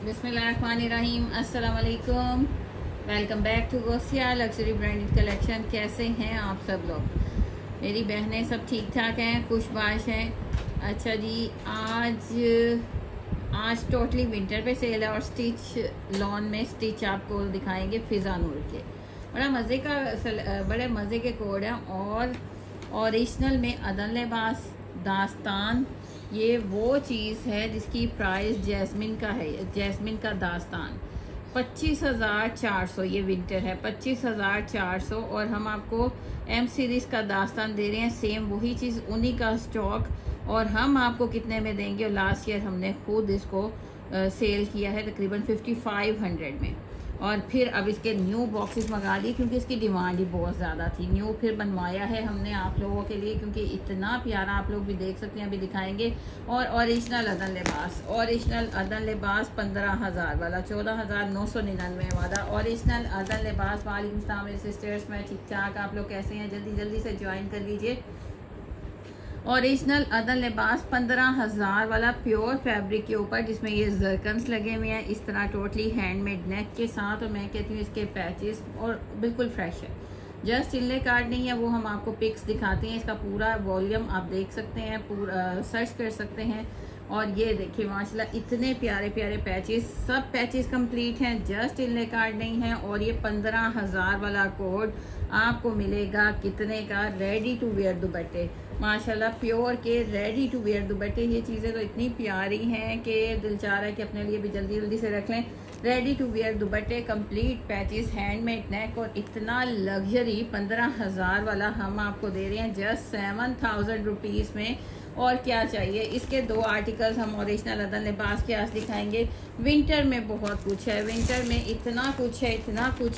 बिस्मिल्लाहिर्रहमानिर्रहीम। अस्सलाम वालेकुम। Welcome back to Gausia luxury branded collection. कैसे हैं आप सब लोग? मेरी बहनें सब ठीक ठाक हैं, खुशबाश हैं। अच्छा जी, आज टोटली विंटर पे सेल है और स्टिच लॉन में स्टिच आपको दिखाएंगे फिजा नूर के। बड़े मज़े के कोड हैं और ओरिजिनल में अदन लिबास दास्तान, ये वो चीज़ है जिसकी प्राइस जैस्मिन का है। जैस्मिन का दास्तान 25,400, ये विंटर है 25,400। और हम आपको एम सीरीज़ का दास्तान दे रहे हैं, सेम वही चीज़, उन्हीं का स्टॉक। और हम आपको कितने में देंगे? और लास्ट ईयर हमने खुद इसको सेल किया है तकरीबन 5500 में। और फिर अब इसके न्यू बॉक्सेस मंगा लिए क्योंकि इसकी डिमांड ही बहुत ज़्यादा थी। न्यू फिर बनवाया है हमने आप लोगों के लिए क्योंकि इतना प्यारा, आप लोग भी देख सकते हैं, अभी दिखाएंगे। और ओरिजिनल अदन लिबास 15,000 वाला 14,999 वाला ओरिजिनल अदन लिबास। वालेकुम अस्सलाम मेरे सिस्टर्स, मैं ठीक ठाक, आप लोग कैसे हैं? जल्दी जल्दी से ज्वाइन कर लीजिए। ओरिजिनल अदन लिबास 15,000 वाला प्योर फैब्रिक के ऊपर, जिसमें ये जरकन्स लगे हुए हैं इस तरह टोटली हैंडमेड नेक के साथ। और मैं कहती हूँ इसके पैचेस और बिल्कुल फ्रेश है, जस्ट इनले कार्ड नहीं है, वो हम आपको पिक्स दिखाते हैं। इसका पूरा वॉल्यूम आप देख सकते हैं, पूरा सर्च कर सकते हैं। और ये देखिए माशाल्लाह इतने प्यारे प्यारे पैचेस, सब पैचेस कंप्लीट हैं, जस्ट इनले कार्ड नहीं है। और ये 15,000 वाला कोड आपको मिलेगा कितने का? रेडी टू वेयर दुपट्टे, माशाल्लाह प्योर के रेडी टू वेयर दुपट्टे। ये चीज़ें तो इतनी प्यारी हैं कि दिल चाह रहा है कि अपने लिए भी जल्दी जल्दी से रख लें। रेडी टू वेयर दुपट्टे, कंप्लीट पैचेस, हैंडमेड नेक, और इतना लग्जरी 15,000 वाला हम आपको दे रहे हैं जस्ट 7,000 रुपीज़ में। और क्या चाहिए? इसके दो आर्टिकल्स हम ओरिजिनल अदन लिबास के आज दिखाएंगे। विंटर में बहुत कुछ है, विंटर में इतना कुछ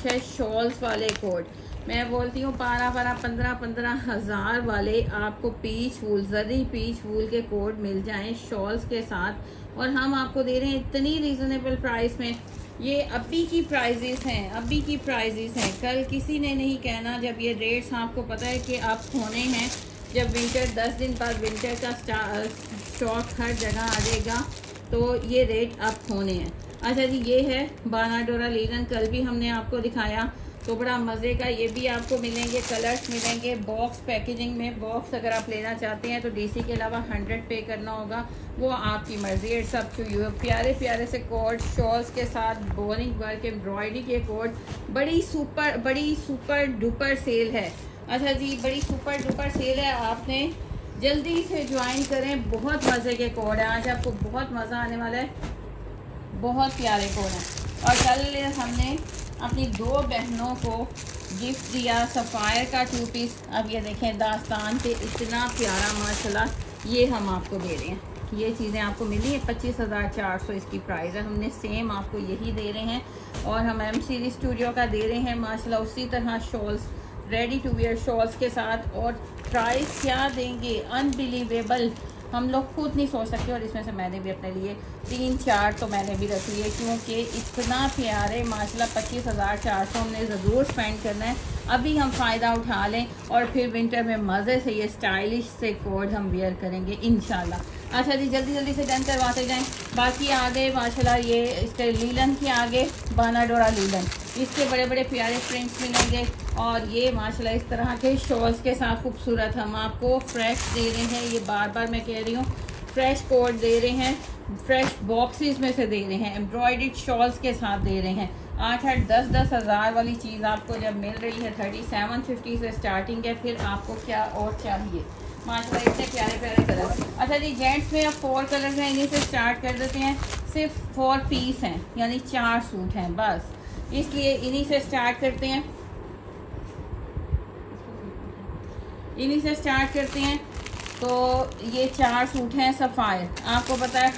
है। शॉल्स वाले कोट मैं बोलती हूँ 15,000 वाले आपको पीच वूल, जरी पीच वूल के कोट मिल जाएं शॉल्स के साथ। और हम आपको दे रहे हैं इतनी रीजनेबल प्राइस में। ये अभी की प्राइजेस हैं, कल किसी ने नहीं कहना। जब ये रेट्स आपको पता है कि आप होने हैं, जब विंटर 10 दिन बाद विंटर का स्टॉक हर जगह आ जाएगा तो ये रेट अप होने हैं। अच्छा जी, ये है बानाडोरा लीलन, कल भी हमने आपको दिखाया, तो बड़ा मज़े का। ये भी आपको मिलेंगे, कलर्स मिलेंगे बॉक्स पैकेजिंग में। बॉक्स अगर आप लेना चाहते हैं तो डीसी के अलावा 100 पे करना होगा, वो आपकी मर्जी है, सब टू यू। प्यारे प्यारे से कोट शॉल्स के साथ, बोरिंग वर्क, एम्ब्रॉयडरी के कोट। बड़ी सुपर डुपर सेल है। अच्छा जी, बड़ी सुपर डुपर सेल है, आपने जल्दी से ज्वाइन करें। बहुत मज़े के कोड हैं, आज आपको बहुत मज़ा आने वाला है, बहुत प्यारे कोड हैं। और कल हमने अपनी 2 बहनों को गिफ्ट दिया सफ़ायर का 2 पीस। अब ये देखें दास्तान पे इतना प्यारा माशाल्लाह, ये हम आपको दे रहे हैं। ये चीज़ें आपको मिली है 25,400 इसकी प्राइस है। हमने सेम आपको यही दे रहे हैं और हम एम सीरीज स्टूडियो का दे रहे हैं माशाल्लाह। उसी तरह shawls, ready to wear shawls के साथ। और प्राइस क्या देंगे, अनबिलीवेबल, हम लोग खुद नहीं सोच सकते। और इसमें से मैंने भी अपने लिए 3-4 तो मैंने भी रख लिए क्योंकि इतना प्यारे माशाल्लाह 25,400 हमने ज़रूर स्पेंड करना है। अभी हम फ़ायदा उठा लें और फिर विंटर में मज़े से ये स्टाइलिश से कोड हम वेयर करेंगे इंशाल्लाह। अच्छा जी, जल्दी जल्दी से डन करवाते जाएं। बाकी आगे माशाल्लाह ये इसके लीलन के आगे बानाडोरा लीलन, इसके बड़े बड़े प्यारे प्रिंट्स मिलेंगे। और ये माशाल्लाह इस तरह के शॉल्स के साथ खूबसूरत हम आपको फ्रेश दे रहे हैं। ये बार बार मैं कह रही हूँ, फ्रेश कोड दे रहे हैं, फ्रेश बॉक्सेस में से दे रहे हैं, एम्ब्रॉयडर्ड शॉल्स के साथ दे रहे हैं। 8-8, 10-10 हज़ार वाली चीज़ आपको जब मिल रही है 3750 से स्टार्टिंग है, फिर आपको क्या और चाहिए? माशाल्लाह इतने प्यारे प्यारे कलर। अच्छा जी, जेंट्स में अब 4 कलर हैं, इन्हीं से स्टार्ट कर देते हैं। सिर्फ 4 पीस हैं, यानी 4 सूट हैं बस, इसलिए इन्हीं से स्टार्ट करते हैं। तो ये 4 सूट हैं सफ़ायर, आपको पता है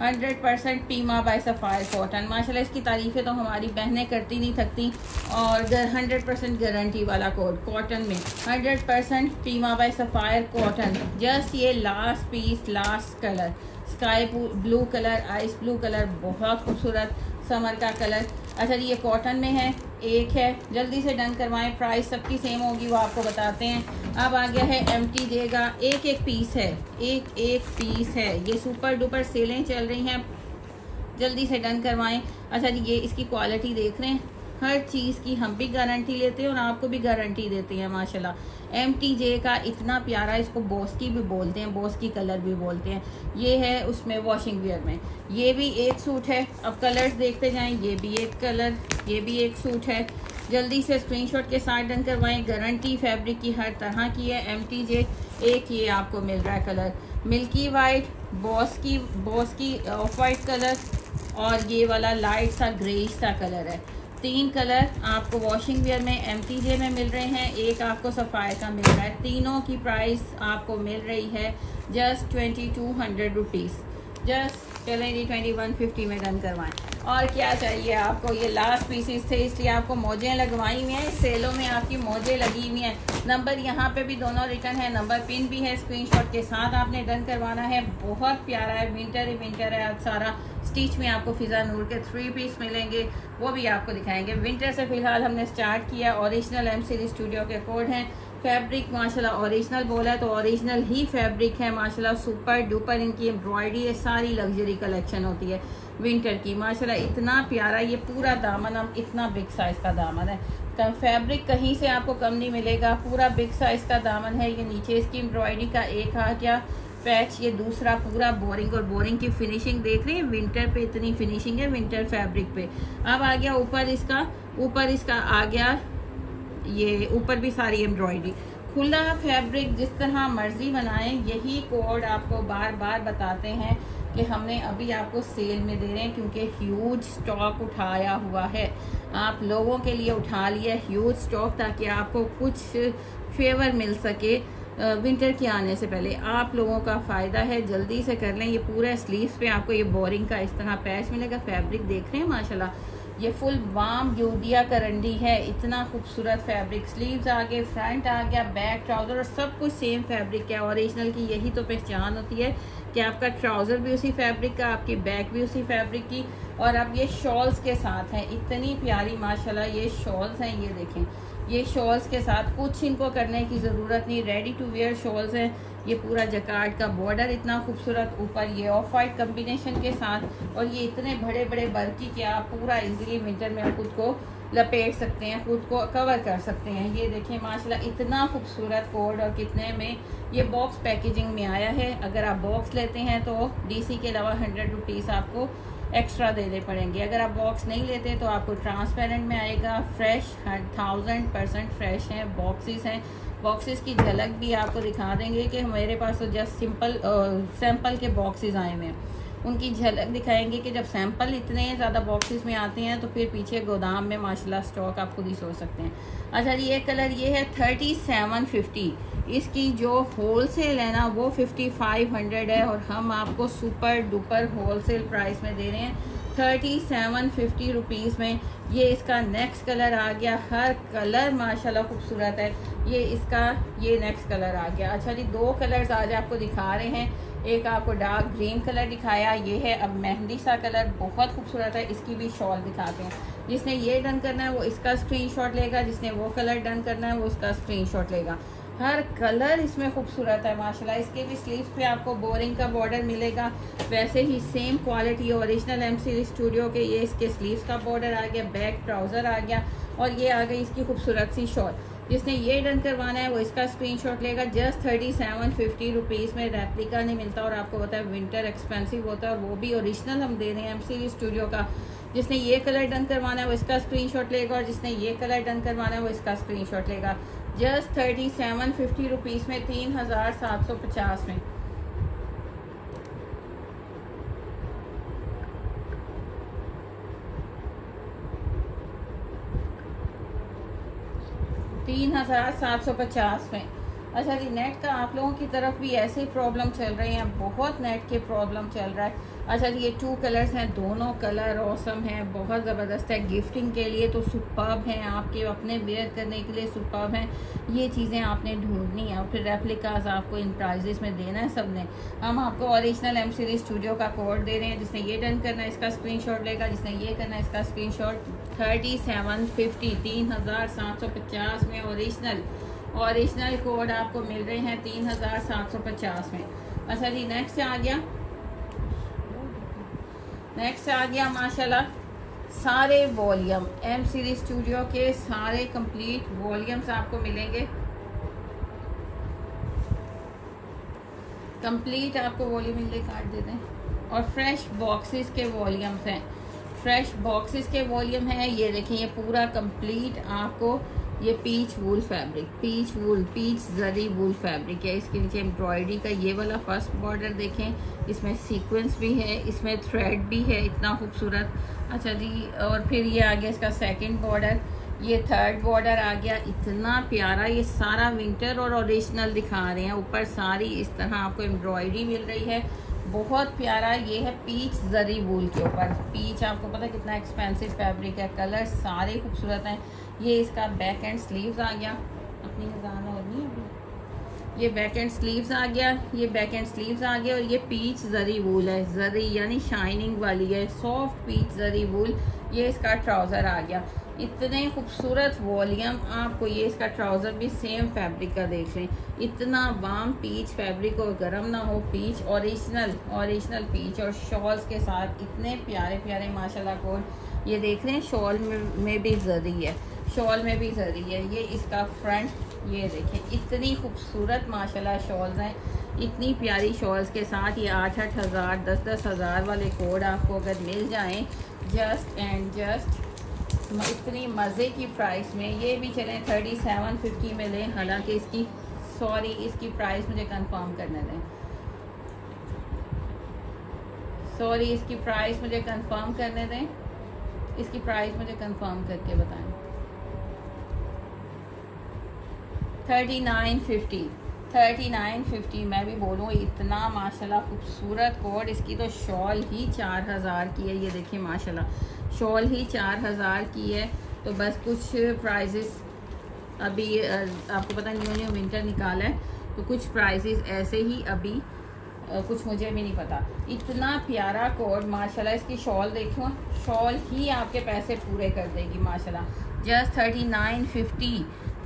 100% पीमा बाय सफ़ायर कॉटन। माशाल्लाह इसकी तारीफ़ें तो हमारी बहनें करती नहीं थकती। और 100% गारंटी वाला कोट कॉटन में, 100% Pima by Sapphire cotton. Just ये last piece, last colour sky blue colour, ice blue colour, बहुत खूबसूरत समर का कलर। अच्छा जी, ये कॉटन में है, एक है, जल्दी से डन करवाएं। प्राइस सबकी सेम होगी, वो आपको बताते हैं। अब आ गया है एम्प्टी देगा, एक पीस है, एक पीस है। ये सुपर डुपर सेलें चल रही हैं जल्दी से डन करवाएं। अच्छा जी, ये इसकी क्वालिटी देख रहे हैं, हर चीज़ की हम भी गारंटी लेते हैं और आपको भी गारंटी देते हैं माशाल्लाह। MTJ का इतना प्यारा, इसको बॉस्की भी बोलते हैं, बॉस्की कलर भी बोलते हैं। ये है उसमें वॉशिंग वेयर में, ये भी एक सूट है। अब कलर्स देखते जाएं, ये भी एक कलर, ये भी एक सूट है। जल्दी से स्क्रीनशॉट के साथ डन करवाएं। गारंटी फैब्रिक की हर तरह की है। MTJ एक ये आपको मिल रहा है colour, milky white, Bosky of white colour, और ये वाला लाइट सा ग्रेइश सा कलर है। 3 कलर आपको वॉशिंग वेयर में MTJ में मिल रहे हैं, एक आपको सफ़ायर का मिल रहा है। तीनों की प्राइस आपको मिल रही है जस्ट 2200 रुपीज़। जस्ट चलें जी 2150 में डन करवाएं। और क्या चाहिए आपको, ये लास्ट पीसेस थे इसलिए आपको मौजें लगवाई हुई हैं, सेलों में आपकी मौजें लगी हुई हैं। नंबर यहाँ पे भी दोनों रिटर्न है, नंबर पिन भी है, स्क्रीनशॉट के साथ आपने डन करवाना है। बहुत प्यारा है, विंटर ही विंटर है। आज सारा स्टिच में आपको फिजा नूर के 3 पीस मिलेंगे, वो भी आपको दिखाएंगे। विंटर से फिलहाल हमने स्टार्ट किया। ओरिजिनल M सीरीज स्टूडियो के कोड हैं। फैब्रिक माशाल्लाह ओरिजिनल बोला है तो ओरिजिनल ही फैब्रिक है माशाल्लाह। सुपर डुपर इनकी एम्ब्रॉयडरी है, सारी लग्जरी कलेक्शन होती है विंटर की माशाल्लाह। इतना प्यारा ये पूरा दामन, हम इतना बिग साइज़ का दामन है, फैब्रिक कहीं से आपको कम नहीं मिलेगा, पूरा बिग साइज़ का दामन है। ये नीचे इसकी एम्ब्रॉयडरी का एक आ गया पैच, ये दूसरा पूरा बोरिंग, और बोरिंग की फिनिशिंग देख रहे हैं, विंटर पे इतनी फिनिशिंग है विंटर फैब्रिक पे। अब आ गया ऊपर इसका आ गया, ये ऊपर भी सारी एम्ब्रॉयडरी। खुला फैब्रिक जिस तरह मर्जी बनाएं, यही कोड आपको बार बार बताते हैं कि हमने अभी आपको सेल में दे रहे हैं क्योंकि ह्यूज स्टॉक उठाया हुआ है, आप लोगों के लिए उठा लिया ह्यूज स्टॉक, ताकि आपको कुछ फेवर मिल सके विंटर के आने से पहले। आप लोगों का फ़ायदा है, जल्दी से कर लें। ये पूरा स्लीव्स पे आपको ये बोरिंग का इस तरह पैच मिलेगा। फैब्रिक देख रहे हैं माशाल्लाह, ये फुल वाम यूदिया करंडी है, इतना खूबसूरत फैब्रिक। स्लीव्स आगे, फ्रंट आ गया, बैक, ट्राउज़र, और सब कुछ सेम फैब्रिक है। ओरिजिनल की यही तो पहचान होती है कि आपका ट्राउज़र भी उसी फैब्रिक का, आपकी बैक भी उसी फैब्रिक की। और अब ये शॉल्स के साथ हैं, इतनी प्यारी माशाल्लाह ये शॉल्स हैं। ये देखें, ये शॉल्स के साथ कुछ इनको करने की ज़रूरत नहीं, रेडी टू वेयर शॉल्स हैं। ये पूरा जकार्ड का बॉर्डर इतना खूबसूरत, ऊपर ये ऑफ वाइट कम्बिनेशन के साथ, और ये इतने बड़े बड़े बल्कि कि आप पूरा इजीली विंटर में खुद को लपेट सकते हैं, खुद को कवर कर सकते हैं। ये देखें माशाल्लाह इतना खूबसूरत कोड, और कितने में ये बॉक्स पैकेजिंग में आया है। अगर आप बॉक्स लेते हैं तो DC के अलावा 100 रुपीज़ आपको एक्स्ट्रा देने पड़ेंगे। अगर आप बॉक्स नहीं लेते तो आपको ट्रांसपेरेंट में आएगा। फ्रेश 1000% फ्रेश हैं, बॉक्सेस हैं। बॉक्सेस की झलक भी आपको दिखा देंगे कि मेरे पास तो जस्ट सिंपल सैंपल के बॉक्सेस आए हुए हैं, उनकी झलक दिखाएंगे कि जब सैंपल इतने ज़्यादा बॉक्सेस में आते हैं तो फिर पीछे गोदाम में माशाल्लाह स्टॉक आप खुद ही सोच सकते हैं। अच्छा जी, ये कलर ये है 3750, इसकी जो होलसेल है ना वो 5500 है, और हम आपको सुपर डुपर होलसेल प्राइस में दे रहे हैं 3750 रुपीज़ में। ये इसका नेक्स्ट कलर आ गया, हर कलर माशाल्लाह खूबसूरत है। ये नेक्स्ट कलर आ गया। अच्छा जी, 2 कलर्स आज आपको दिखा रहे हैं। एक आपको डार्क ग्रीन कलर दिखाया, ये है अब मेहंदी सा कलर, बहुत खूबसूरत है। इसकी भी शॉल दिखाते हैं। जिसने ये डन करना है वो इसका स्क्रीनशॉट लेगा, जिसने वो कलर डन करना है वो उसका स्क्रीनशॉट लेगा। हर कलर इसमें खूबसूरत है माशाल्लाह। इसके भी स्लीव्स पे आपको बोरिंग का बॉर्डर मिलेगा, वैसे ही same quality original M series studio के। ये इसके स्लीव्स का बॉर्डर आ गया, बैक ट्राउज़र आ गया, और ये आ गई इसकी खूबसूरत सी शॉल। जिसने ये डन करवाना है वो इसका स्क्रीनशॉट लेगा। जस्ट 3750 रुपीज़ में। रेप्लिका नहीं मिलता, और आपको पता है विंटर एक्सपेंसिव होता है, और वो भी ओरिजिनल हम दे रहे हैं M सीरीज स्टूडियो का। जिसने ये कलर डन करवाना है वो इसका स्क्रीनशॉट लेगा, और जिसने ये कलर डन करवाना है वो इसका स्क्रीनशॉट लेगा। जस्ट 3750 रुपीज़ में, 3750 में। $3750 में। अच्छा जी, नेट का आप लोगों की तरफ भी ऐसे प्रॉब्लम चल रही हैं, बहुत नेट के प्रॉब्लम चल रहा है। अच्छा जी, ये 2 कलर्स हैं, दोनों कलर ऑसम हैं, बहुत ज़बरदस्त है। गिफ्टिंग के लिए तो सुपर्ब हैं, आपके अपने वेयर करने के लिए सुपर्ब हैं। ये चीज़ें आपने ढूंढनी है, और फिर रेप्लिकास आपको इन प्राइजेस में देना है सब ने। हम आपको ओरिजिनल M सीरीज स्टूडियो का कोड दे रहे हैं। जिसने ये डन करना है इसका स्क्रीनशॉट लेगा, जिसने ये करना है इसका स्क्रीनशॉट। 3750, 3750 में ओरिजिनल कोड आपको मिल रहे हैं 3750 में। अच्छा जी, नेक्स्ट आ गया। नेक्स्ट आ गया माशाल्लाह सारे वॉल्यूम, एम सीरीज स्टूडियो के सारे कंप्लीट वॉल्यूम्स आपको मिलेंगे। कंप्लीट आपको वॉल्यूम मिलने काट देते हैं। और फ्रेश बॉक्सेस के वॉल्यूम्स हैं, फ्रेश बॉक्सेस के वॉल्यूम है। ये देखें, ये पूरा कंप्लीट आपको ये पीच वूल फैब्रिक, पीच वूल, पीच जरी वूल फैब्रिक है। इसके नीचे एम्ब्रॉयडरी का ये वाला फर्स्ट बॉर्डर देखें, इसमें सीक्वेंस भी है, इसमें थ्रेड भी है, इतना खूबसूरत। अच्छा जी, और फिर ये आ गया इसका सेकंड बॉर्डर, ये थर्ड बॉर्डर आ गया, इतना प्यारा। ये सारा विंटर और ओरिजिनल दिखा रहे हैं। ऊपर सारी इस तरह आपको एम्ब्रॉयडरी मिल रही है, बहुत प्यारा। ये है पीच जरी वूल के ऊपर। पीच आपको पता है कितना एक्सपेंसिव फैब्रिक है, कलर सारे खूबसूरत हैं। ये इसका बैक एंड स्लीव्स आ गया, अपनी नज़ारा और नहीं अभी, ये बैक एंड स्लीव्स आ गया, ये बैक एंड स्लीव्स आ गया। और ये पीच जरी वूल है, जरी यानी शाइनिंग वाली है, सॉफ्ट पीच जरी वूल। ये इसका ट्राउज़र आ गया, इतने खूबसूरत वॉल्यूम आपको। ये इसका ट्राउज़र भी सेम फैब्रिक का देख लें, इतना वार्म पीच फैब्रिक और गर्म ना हो, पीच ओरिजिनल पीच। और शॉल्स के साथ इतने प्यारे प्यारे माशाल्लाह कोट। ये देख रहे हैं शॉल में भी जरी है, शॉल में भी जरी है। ये इसका फ्रंट, ये देखें इतनी खूबसूरत माशाल्लाह शॉल्स हैं, इतनी प्यारी शॉल्स के साथ। ये 8-8 हज़ार 10-10 हज़ार वाले कोड आपको अगर मिल जाएं जस्ट एंड जस्ट इतनी मज़े की प्राइस में, ये भी चलें 3750 में लें। हालांकि इसकी प्राइस मुझे कंफर्म करने दें, इसकी प्राइस मुझे कंफर्म करने दें, इसकी प्राइस मुझे कंफर्म करके बताएं। 3950 मैं भी बोलूँ, इतना माशाल्लाह खूबसूरत कोड। इसकी तो शॉल ही 4000 की है। ये देखिए माशाल्लाह शॉल ही 4000 की है। तो बस कुछ प्राइजेस अभी आपको पता न्यू विंटर निकाला है, तो कुछ प्राइजेस ऐसे ही अभी कुछ मुझे भी नहीं पता। इतना प्यारा कोड माशाल्लाह। इसकी शॉल देखो, शॉल ही आपके पैसे पूरे कर देगी माशाल्लाह। जस्ट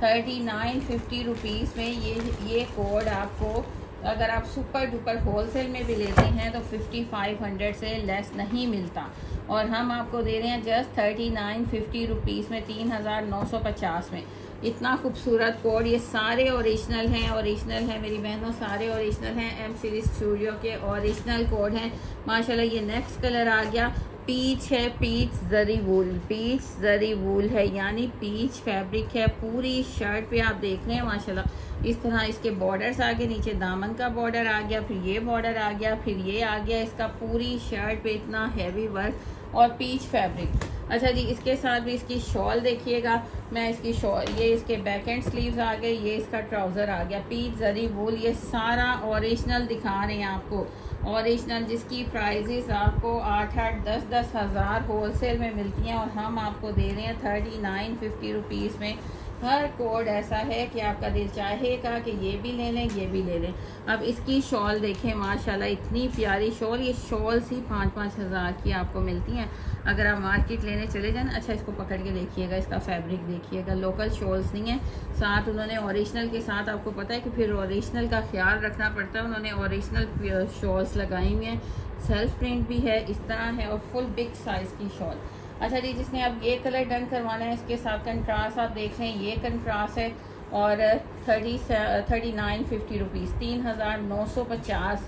3950 रुपीज़ में ये कोड आपको, अगर आप सुपर डुपर होलसेल में भी लेते हैं तो 5500 से लेस नहीं मिलता। और हम आपको दे रहे हैं जस्ट 3950 रुपीज़ में, 3950 में। इतना खूबसूरत कोड। ये सारे ओरिजिनल हैं मेरी बहनों, सारे ओरिजिनल हैं। एम सीरीज स्टूडियो के ओरिजिनल कोड हैं माशाल्लाह। ये नेक्स्ट कलर आ गया, पीच है, पीच जरी वूल है, यानी पीच फैब्रिक है। पूरी शर्ट पे आप देख रहे हैं माशाल्लाह इस तरह इसके बॉर्डर्स आ गए, नीचे दामन का बॉर्डर आ गया, फिर ये बॉर्डर आ गया, फिर ये आ गया। इसका पूरी शर्ट पे इतना हैवी वर्क और पीच फैब्रिक। अच्छा जी, इसके साथ भी इसकी शॉल देखिएगा। मैं इसकी शॉल, ये इसके बैक एंड स्लीव्स आ गए, ये इसका ट्राउज़र आ गया, पीच जरी वूल। ये सारा ओरिजिनल दिखा रहे हैं आपको, ओरिजिनल, जिसकी प्राइजेस आपको 8-8 10-10 हज़ार होलसेल में मिलती हैं। और हम आपको दे रहे हैं 3950 रुपीज़ में। हर कोड ऐसा है कि आपका दिल चाहेगा कि ये भी ले लें, ये भी ले लें। अब इसकी शॉल देखें माशाल्लाह, इतनी प्यारी शॉल। ये शॉल्स ही 5-5 हज़ार की आपको मिलती हैं अगर आप मार्केट लेने चले जाएं। अच्छा, इसको पकड़ के देखिएगा, इसका फैब्रिक देखिएगा, लोकल शॉल्स नहीं है। साथ उन्होंने ओरिजिनल के साथ, आपको पता है कि फिर ओरिजिनल का ख्याल रखना पड़ता है, उन्होंने ओरिजिनल शॉल्स लगाई हुई हैं, सेल्फ प्रिंट भी है, इस तरह है, और फुल बिग साइज़ की शॉल। अच्छा जी, जिसने अब ये कलर डन करवाना है, इसके साथ कंट्रास्ट आप देख रहे हैं, ये कंट्रास्ट है। और 3950 रुपीज़, 3950।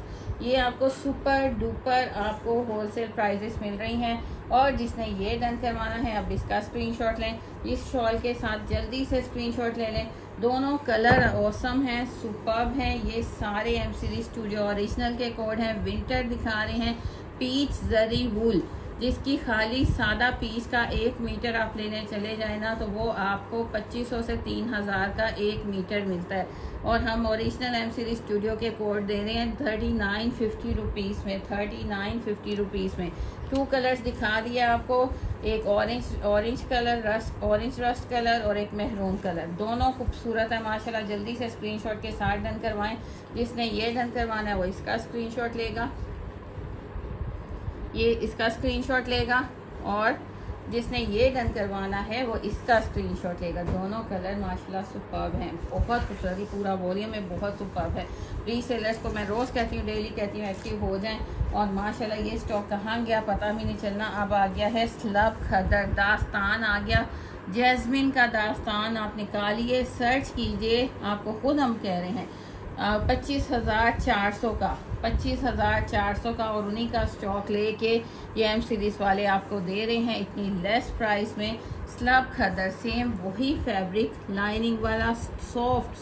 ये आपको सुपर डुपर आपको होलसेल प्राइजेस मिल रही हैं। और जिसने ये डन करवाना है, अब इसका स्क्रीनशॉट लें, इस शॉल के साथ जल्दी से स्क्रीनशॉट ले लें। दोनों कलर ऑसम हैं, सुपर्ब हैं। ये सारे एम सीरीज स्टूडियो ओरिजिनल के कोड हैं, विंटर दिखा रहे हैं। पीच जरी वूल, जिसकी खाली सादा पीस का 1 मीटर आप लेने चले जाए ना, तो वो आपको 2500 से 3000 का 1 मीटर मिलता है। और हम ओरिजिनल एम सीरीज स्टूडियो के कोड दे रहे हैं 3950 रुपीज़ में, 3950 रुपीज़ में। 2 कलर्स दिखा दिए आपको, एक orange colour, orange rust colour, और एक मेहरून कलर। दोनों खूबसूरत है माशाल्लाह। जल्दी से स्क्रीनशॉट के साथ डन करवाएं। जिसने ये डन करवाना है वो इसका स्क्रीनशॉट लेगा, ये इसका स्क्रीनशॉट लेगा, और जिसने ये डन करवाना है वो इसका स्क्रीनशॉट लेगा। दोनों कलर माशाल्लाह सुपर्ब हैं, बहुत खूबसूरत। पूरा वॉल्यूम में बहुत सुपर्ब है। रीसेलर्स को मैं रोज़ कहती हूँ, डेली कहती हूँ, एक्टिव हो जाएं और माशाल्लाह ये स्टॉक कहाँ गया पता भी नहीं चलना। अब आ गया है स्लब खदर दास्तान, आ गया जैस्मिन का दास्तान। आप निकालिए, सर्च कीजिए, आपको खुद हम कह रहे हैं 25,400 का, 25,400 का, और उन्हीं का स्टॉक लेके ये एम सीरीज वाले आपको दे रहे हैं इतनी लेस प्राइस में। स्लब खदर, सेम वही फैब्रिक, लाइनिंग वाला सॉफ्ट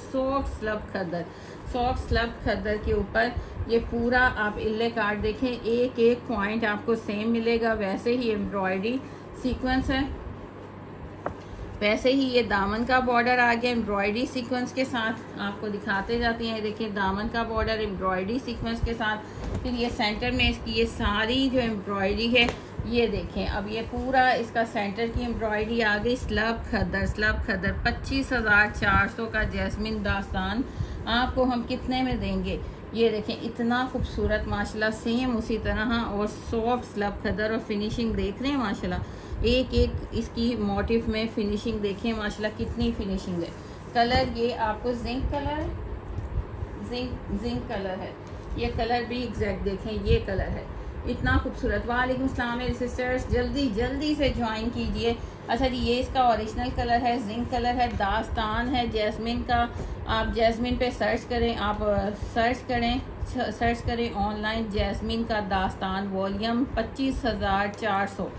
स्लब खदर, सॉफ्ट स्लब खदर के ऊपर ये पूरा आप इल्ले कार्ड देखें, एक एक पॉइंट आपको सेम मिलेगा। वैसे ही एम्ब्रॉयडरी सीक्वेंस है, वैसे ही ये दामन का बॉर्डर आ गया एम्ब्रॉयडरी सीक्वेंस के साथ। आपको दिखाते जाते हैं, देखिए दामन का बॉर्डर एम्ब्रॉयडरी सीक्वेंस के साथ। फिर ये सेंटर में इसकी ये सारी जो एम्ब्रॉयडरी है ये देखें। अब ये पूरा इसका सेंटर की एम्ब्रॉयडरी आ गई। स्लब खदर 25,400 का जैस्मिन दास्तान आपको हम कितने में देंगे? ये देखें इतना खूबसूरत माशाल्लाह, सेम उसी तरह और सॉफ्ट स्लब खदर, और फिनिशिंग देख रहे हैं माशाल्लाह, एक एक इसकी मोटिव में फिनिशिंग देखें माशाल्लाह कितनी फिनिशिंग है। कलर ये आपको जिंक कलर, जिंक कलर है, ये कलर भी एग्जैक्ट देखें, ये कलर है इतना खूबसूरत। वालेकुम सलाम मेरे सिस्टर्स, जल्दी से ज्वाइन कीजिए। अच्छा जी, ये इसका ओरिजिनल कलर है, जिंक कलर है, दास्तान है जैस्मिन का। आप जैस्मिन पे सर्च करें, आप सर्च करें ऑनलाइन जैस्मिन का दास्तान वॉल्यूम 25,400,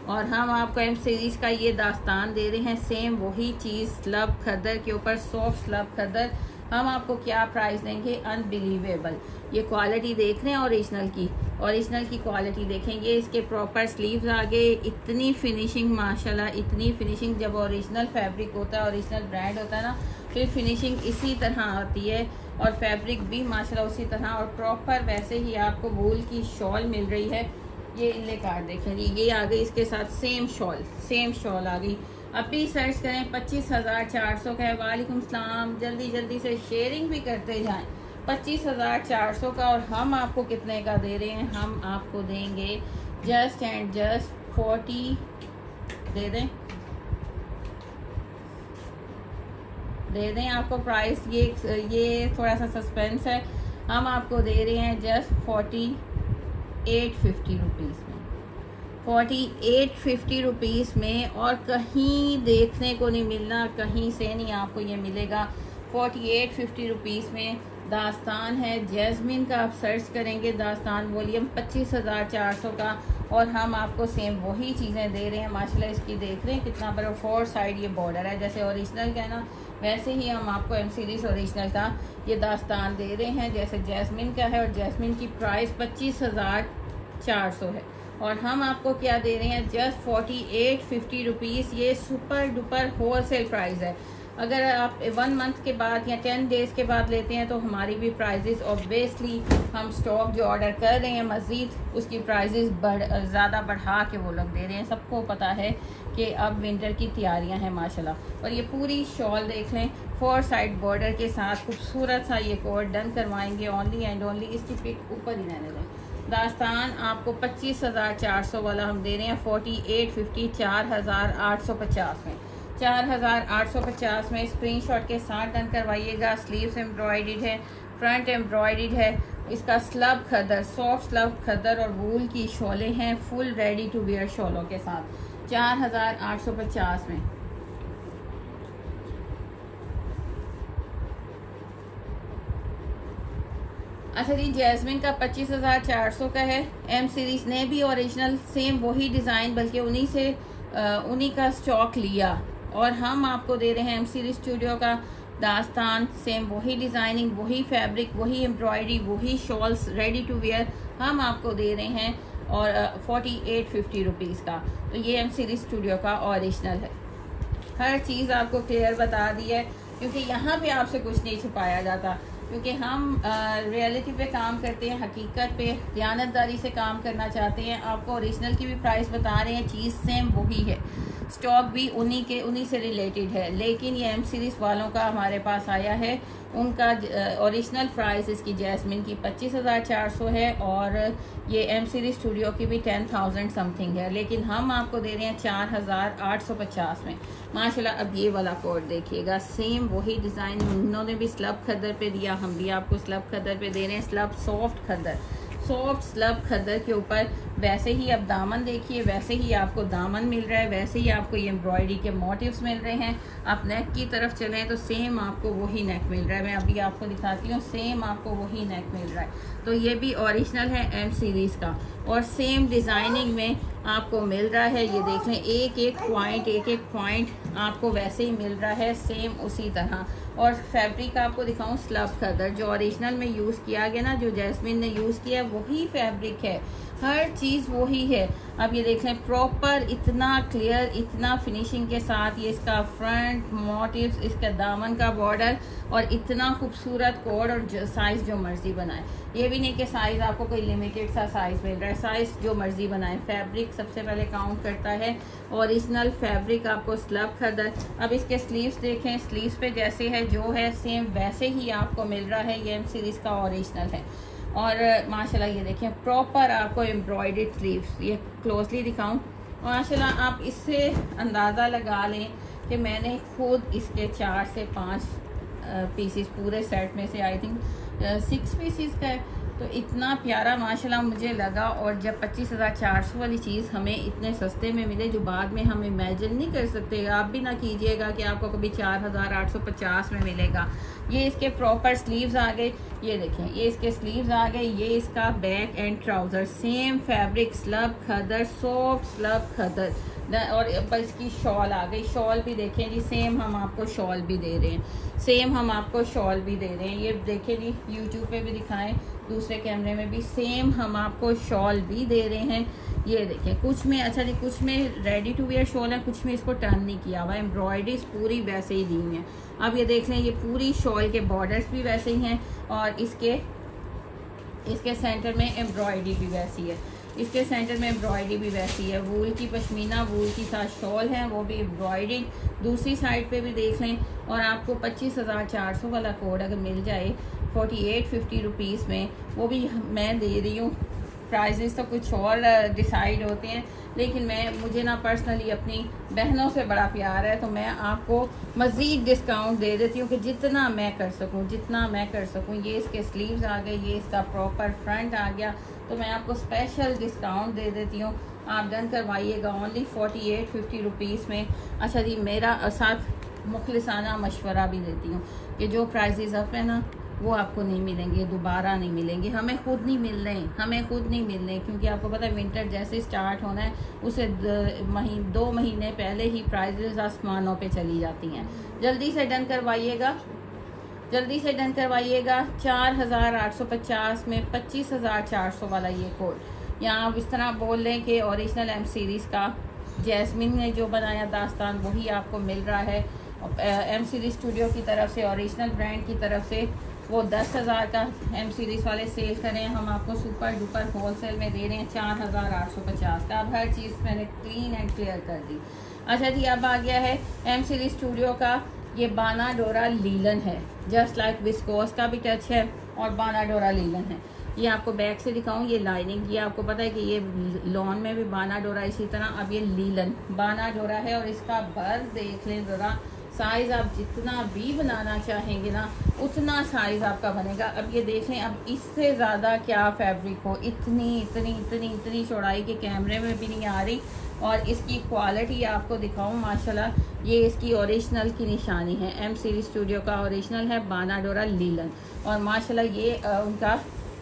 और हम आपको एम सीरीज का ये दास्तान दे रहे हैं सेम वही चीज़ स्लब खदर के ऊपर, सॉफ्ट स्लब खदर। हम आपको क्या प्राइस देंगे? अनबिलीवेबल। ये क्वालिटी देख रहे हैं ओरिजिनल की क्वालिटी देखें। ये इसके प्रॉपर स्लीव्स आ गए, इतनी फिनिशिंग माशाल्लाह, इतनी फिनिशिंग। जब ओरिजिनल फैब्रिक होता है, ओरिजिनल ब्रांड होता है ना, फिर फिनिशिंग इसी तरह आती है, और फैब्रिक भी माशाल्लाह उसी तरह, और प्रॉपर वैसे ही आपको वूल की शॉल मिल रही है। ये इनले कार्ड देखें जी, ये आ गई इसके साथ सेम शॉल आ गई। अभी सर्च करें 25,400 का है। वालेकुम सलाम, जल्दी से शेयरिंग भी करते जाएं। 25,400 का, और हम आपको कितने का दे रहे हैं? हम आपको देंगे जस्ट एंड जस्ट 40 दे दें आपको प्राइस। ये थोड़ा सा सस्पेंस है, हम आपको दे रहे हैं जस्ट 4850 रुपीज़ में, 4850 रुपीज़ में, और कहीं देखने को नहीं मिलना, कहीं से नहीं आपको ये मिलेगा। 4850 रुपीज़ में दास्तान है जैस्मिन का, आप सर्च करेंगे दास्तान वॉल्यूम 25,400 का, और हम आपको सेम वही चीज़ें दे रहे हैं माशाल्लाह। इसकी देख रहे हैं कितना बड़ा 4 साइड ये बॉर्डर है, जैसे ओरिजिनल का है ना, वैसे ही हम आपको एम सीरीज ओरिजिनल का ये दास्तान दे रहे हैं जैसे जैस्मिन का है, और जैस्मिन की प्राइस 25,400 है, और हम आपको क्या दे रहे हैं? Just 4850 rupees. ये सुपर डुपर होलसेल प्राइस है। अगर आप 1 मंथ के बाद या 10 डेज़ के बाद लेते हैं तो हमारी भी प्राइजेस, ऑब्वियसली हम स्टॉक जो ऑर्डर कर रहे हैं मज़ीद उसकी प्राइजेस ज़्यादा बढ़ा के वो लोग दे रहे हैं। सबको पता है कि अब विंटर की तैयारियां हैं माशाल्लाह। और ये पूरी शॉल देख लें, 4 साइड बॉर्डर के साथ खूबसूरत सा ये कोड डन करवाएंगे ओनली एंड ओनली। इसकी पिक ऊपर ही रहने दें। दास्तान आपको 25,400 वाला हम दे रहे हैं 4850, 4,850 में, 4,850 में। स्क्रीनशॉट के साथ डन करवाइएगा। स्लीव्स एम्ब्रॉयडर्ड है, फ्रंट एम्ब्रॉयडर्ड है, इसका स्लब खदर, सॉफ्ट स्लब खदर और वूल की शॉलें हैं फुल रेडी टू वेयर शॉलों के साथ, 4,850 में। अच्छा जी, जैस्मिन का 25,400 का है। एम सीरीज ने भी ओरिजिनल सेम वही डिज़ाइन बल्कि उन्हीं का स्टॉक लिया, और हम आपको दे रहे हैं एम सीरीज स्टूडियो का दास्तान, सेम वही डिज़ाइनिंग, वही फैब्रिक, वही एम्ब्रॉयडरी, वही शॉल्स रेडी टू वेयर हम आपको दे रहे हैं, और 4850 रुपीज़ का। तो ये एम सीरीज स्टूडियो का ओरिजिनल है। हर चीज़ आपको क्लियर बता दी है, क्योंकि यहाँ पे आपसे कुछ नहीं छुपाया जाता, क्योंकि हम रियलिटी पे काम करते हैं, हकीकत पे दयानतदारी से काम करना चाहते हैं। आपको ओरिजिनल की भी प्राइस बता रहे हैं, चीज़ सेम वही है, स्टॉक भी उन्हीं से रिलेटेड है। लेकिन ये एम सीरीज वालों का हमारे पास आया है, उनका ओरिजिनल प्राइस इसकी जैस्मिन की 25,400 है, और ये एम सीरीज स्टूडियो की भी 10,000 समथिंग है, लेकिन हम आपको दे रहे हैं 4,850 में माशाल्लाह। अब ये वाला कोड देखिएगा, सेम वही डिज़ाइन, उन्होंने भी स्लब खद्दर पे दिया, हम भी आपको स्लब खद्दर पे दे रहे हैं। स्लब सॉफ्ट खद्दर, सॉफ्ट स्लब खद्दर के ऊपर। वैसे ही अब दामन देखिए, वैसे ही आपको दामन मिल रहा है, वैसे ही आपको ये एम्ब्रॉयडरी के मोटिव्स मिल रहे हैं। आप नेक की तरफ चलें तो सेम आपको वही नेक मिल रहा है। मैं अभी आपको दिखाती हूँ, सेम आपको वही नेक मिल रहा है। तो ये भी ओरिजिनल है एम सीरीज़ का और सेम डिज़ाइनिंग में आपको मिल रहा है। ये देख लें, एक एक पॉइंट आपको वैसे ही मिल रहा है, सेम उसी तरह। और फैब्रिक आपको दिखाऊं, स्लब खद्दर जो ओरिजिनल में यूज़ किया गया ना, जो जैस्मिन ने यूज़ किया वही फैब्रिक है, हर चीज़ वही है। अब ये देख लें, प्रॉपर इतना क्लियर, इतना फिनिशिंग के साथ ये इसका फ्रंट मोटिव्स, इसका दामन का बॉर्डर और इतना खूबसूरत कोड और साइज़ जो मर्ज़ी बनाए। ये भी नहीं कि साइज़ आपको कोई लिमिटेड सा साइज़ मिल रहा है, साइज़ जो मर्ज़ी बनाए। फैब्रिक सबसे पहले काउंट करता है, ओरिजिनल फैब्रिक आपको स्लब खद्दर। अब इसके स्लीव्स देखें, स्लीव्स पे जैसे है जो है सेम वैसे ही आपको मिल रहा है। ये एम सीरीज़ का ओरिजिनल है और माशाल्लाह ये देखें प्रॉपर आपको एम्ब्रॉयडर्ड स्लीव्स। ये क्लोजली दिखाऊं, माशाल्लाह आप इससे अंदाज़ा लगा लें कि मैंने खुद इसके 4 से 5 पीसीस पूरे सेट में से आई थिंक 6 पीसीस का है। तो इतना प्यारा माशाल्लाह मुझे लगा। और जब 25,400 वाली चीज़ हमें इतने सस्ते में मिले, जो बाद में हम इमेजिन नहीं कर सकते, आप भी ना कीजिएगा कि आपको कभी 4,850 में मिलेगा। ये इसके प्रॉपर स्लीव्स आ गए, ये देखें, ये इसके स्लीव्स आ गए। ये इसका back and trouser, same fabric slub khaddar, soft slub khaddar. और इसकी शॉल आ गई, शॉल भी देखें जी, सेम हम आपको शॉल भी दे रहे हैं, सेम हम आपको शॉल भी दे रहे हैं। ये देखें जी, यूट्यूब पे भी दिखाएं, दूसरे कैमरे में भी सेम हम आपको शॉल भी दे रहे हैं। ये देखें, कुछ में अच्छा जी, कुछ में रेडी टू वेयर शॉल है, कुछ में इसको टर्न नहीं किया हुआ, एम्ब्रॉयडरीज पूरी वैसे ही दी हुई हैं। अब ये देख लें, ये पूरी शॉल के बॉर्डर्स भी वैसे ही हैं और इसके सेंटर में एम्ब्रॉयडरी भी वैसी है, इसके सेंटर में एम्ब्रॉयडरी भी वैसी है। वूल की पश्मीना, वूल की साथ शॉल है, वो भी एम्ब्रॉयडरी। दूसरी साइड पे भी देख लें। और आपको 25,400 वाला कोड अगर मिल जाए 4850 रुपीज़ में, वो भी मैं दे रही हूँ। प्राइजेस तो कुछ और डिसाइड होते हैं, लेकिन मुझे ना पर्सनली अपनी बहनों से बड़ा प्यार है, तो मैं आपको मज़ीद डिस्काउंट दे देती हूँ कि जितना मैं कर सकूँ। ये इसके स्लीव्स आ गए, ये इसका प्रॉपर फ्रंट आ गया, तो मैं आपको स्पेशल डिस्काउंट दे देती हूँ। आप डन करवाइएगा ओनली 4850 रुपीज़ में। अच्छा जी, मेरा साथ मुखलिसाना मशवरा भी देती हूँ कि जो प्राइजेस अप है ना, वो आपको नहीं मिलेंगे, दोबारा नहीं मिलेंगे। हमें खुद नहीं मिल रहे, क्योंकि आपको पता है विंटर जैसे स्टार्ट होना है, उसे 2 महीने पहले ही प्राइजेस आसमानों पे चली जाती हैं। जल्दी से डन करवाइएगा 4,850 में 25,400 वाला ये कोड। यहाँ आप इस तरह बोल लें कि ओरिजिनल एम सीरीज़ का जैस्मिन ने जो बनाया दास्तान, वही आपको मिल रहा है एम सीरीज़ स्टूडियो की तरफ से, ओरिजिनल ब्रांड की तरफ से। वो 10,000 का एम सीरीज़ वाले सेल करें, हम आपको सुपर डुपर होलसेल में दे रहे हैं 4,850 का। अब हर चीज़ मैंने क्लीन एंड क्लियर कर दी। अच्छा जी, अब आ गया है एम सीरीज़ स्टूडियो का ये बाना डोरा लीलन है, जस्ट लाइक विस्कोस का भी टच है और बाना डोरा लीलन है। ये आपको बैक से दिखाऊं, ये लाइनिंग, ये आपको पता है कि ये लॉन में भी बाना डोरा इसी तरह, अब ये लीलन बाना डोरा है। और इसका बर्थ देख लें ज़रा, साइज़ आप जितना भी बनाना चाहेंगे ना, उतना साइज़ आपका बनेगा। अब ये देखें, अब इससे ज़्यादा क्या फैब्रिक हो, इतनी चौड़ाई के कैमरे में भी नहीं आ रही। और इसकी क्वालिटी आपको दिखाऊं, माशाल्लाह ये इसकी ओरिजिनल की निशानी है, एम सीरीज़ स्टूडियो का ओरिजिनल है बाना डोरा लीलन। और माशाल्लाह ये उनका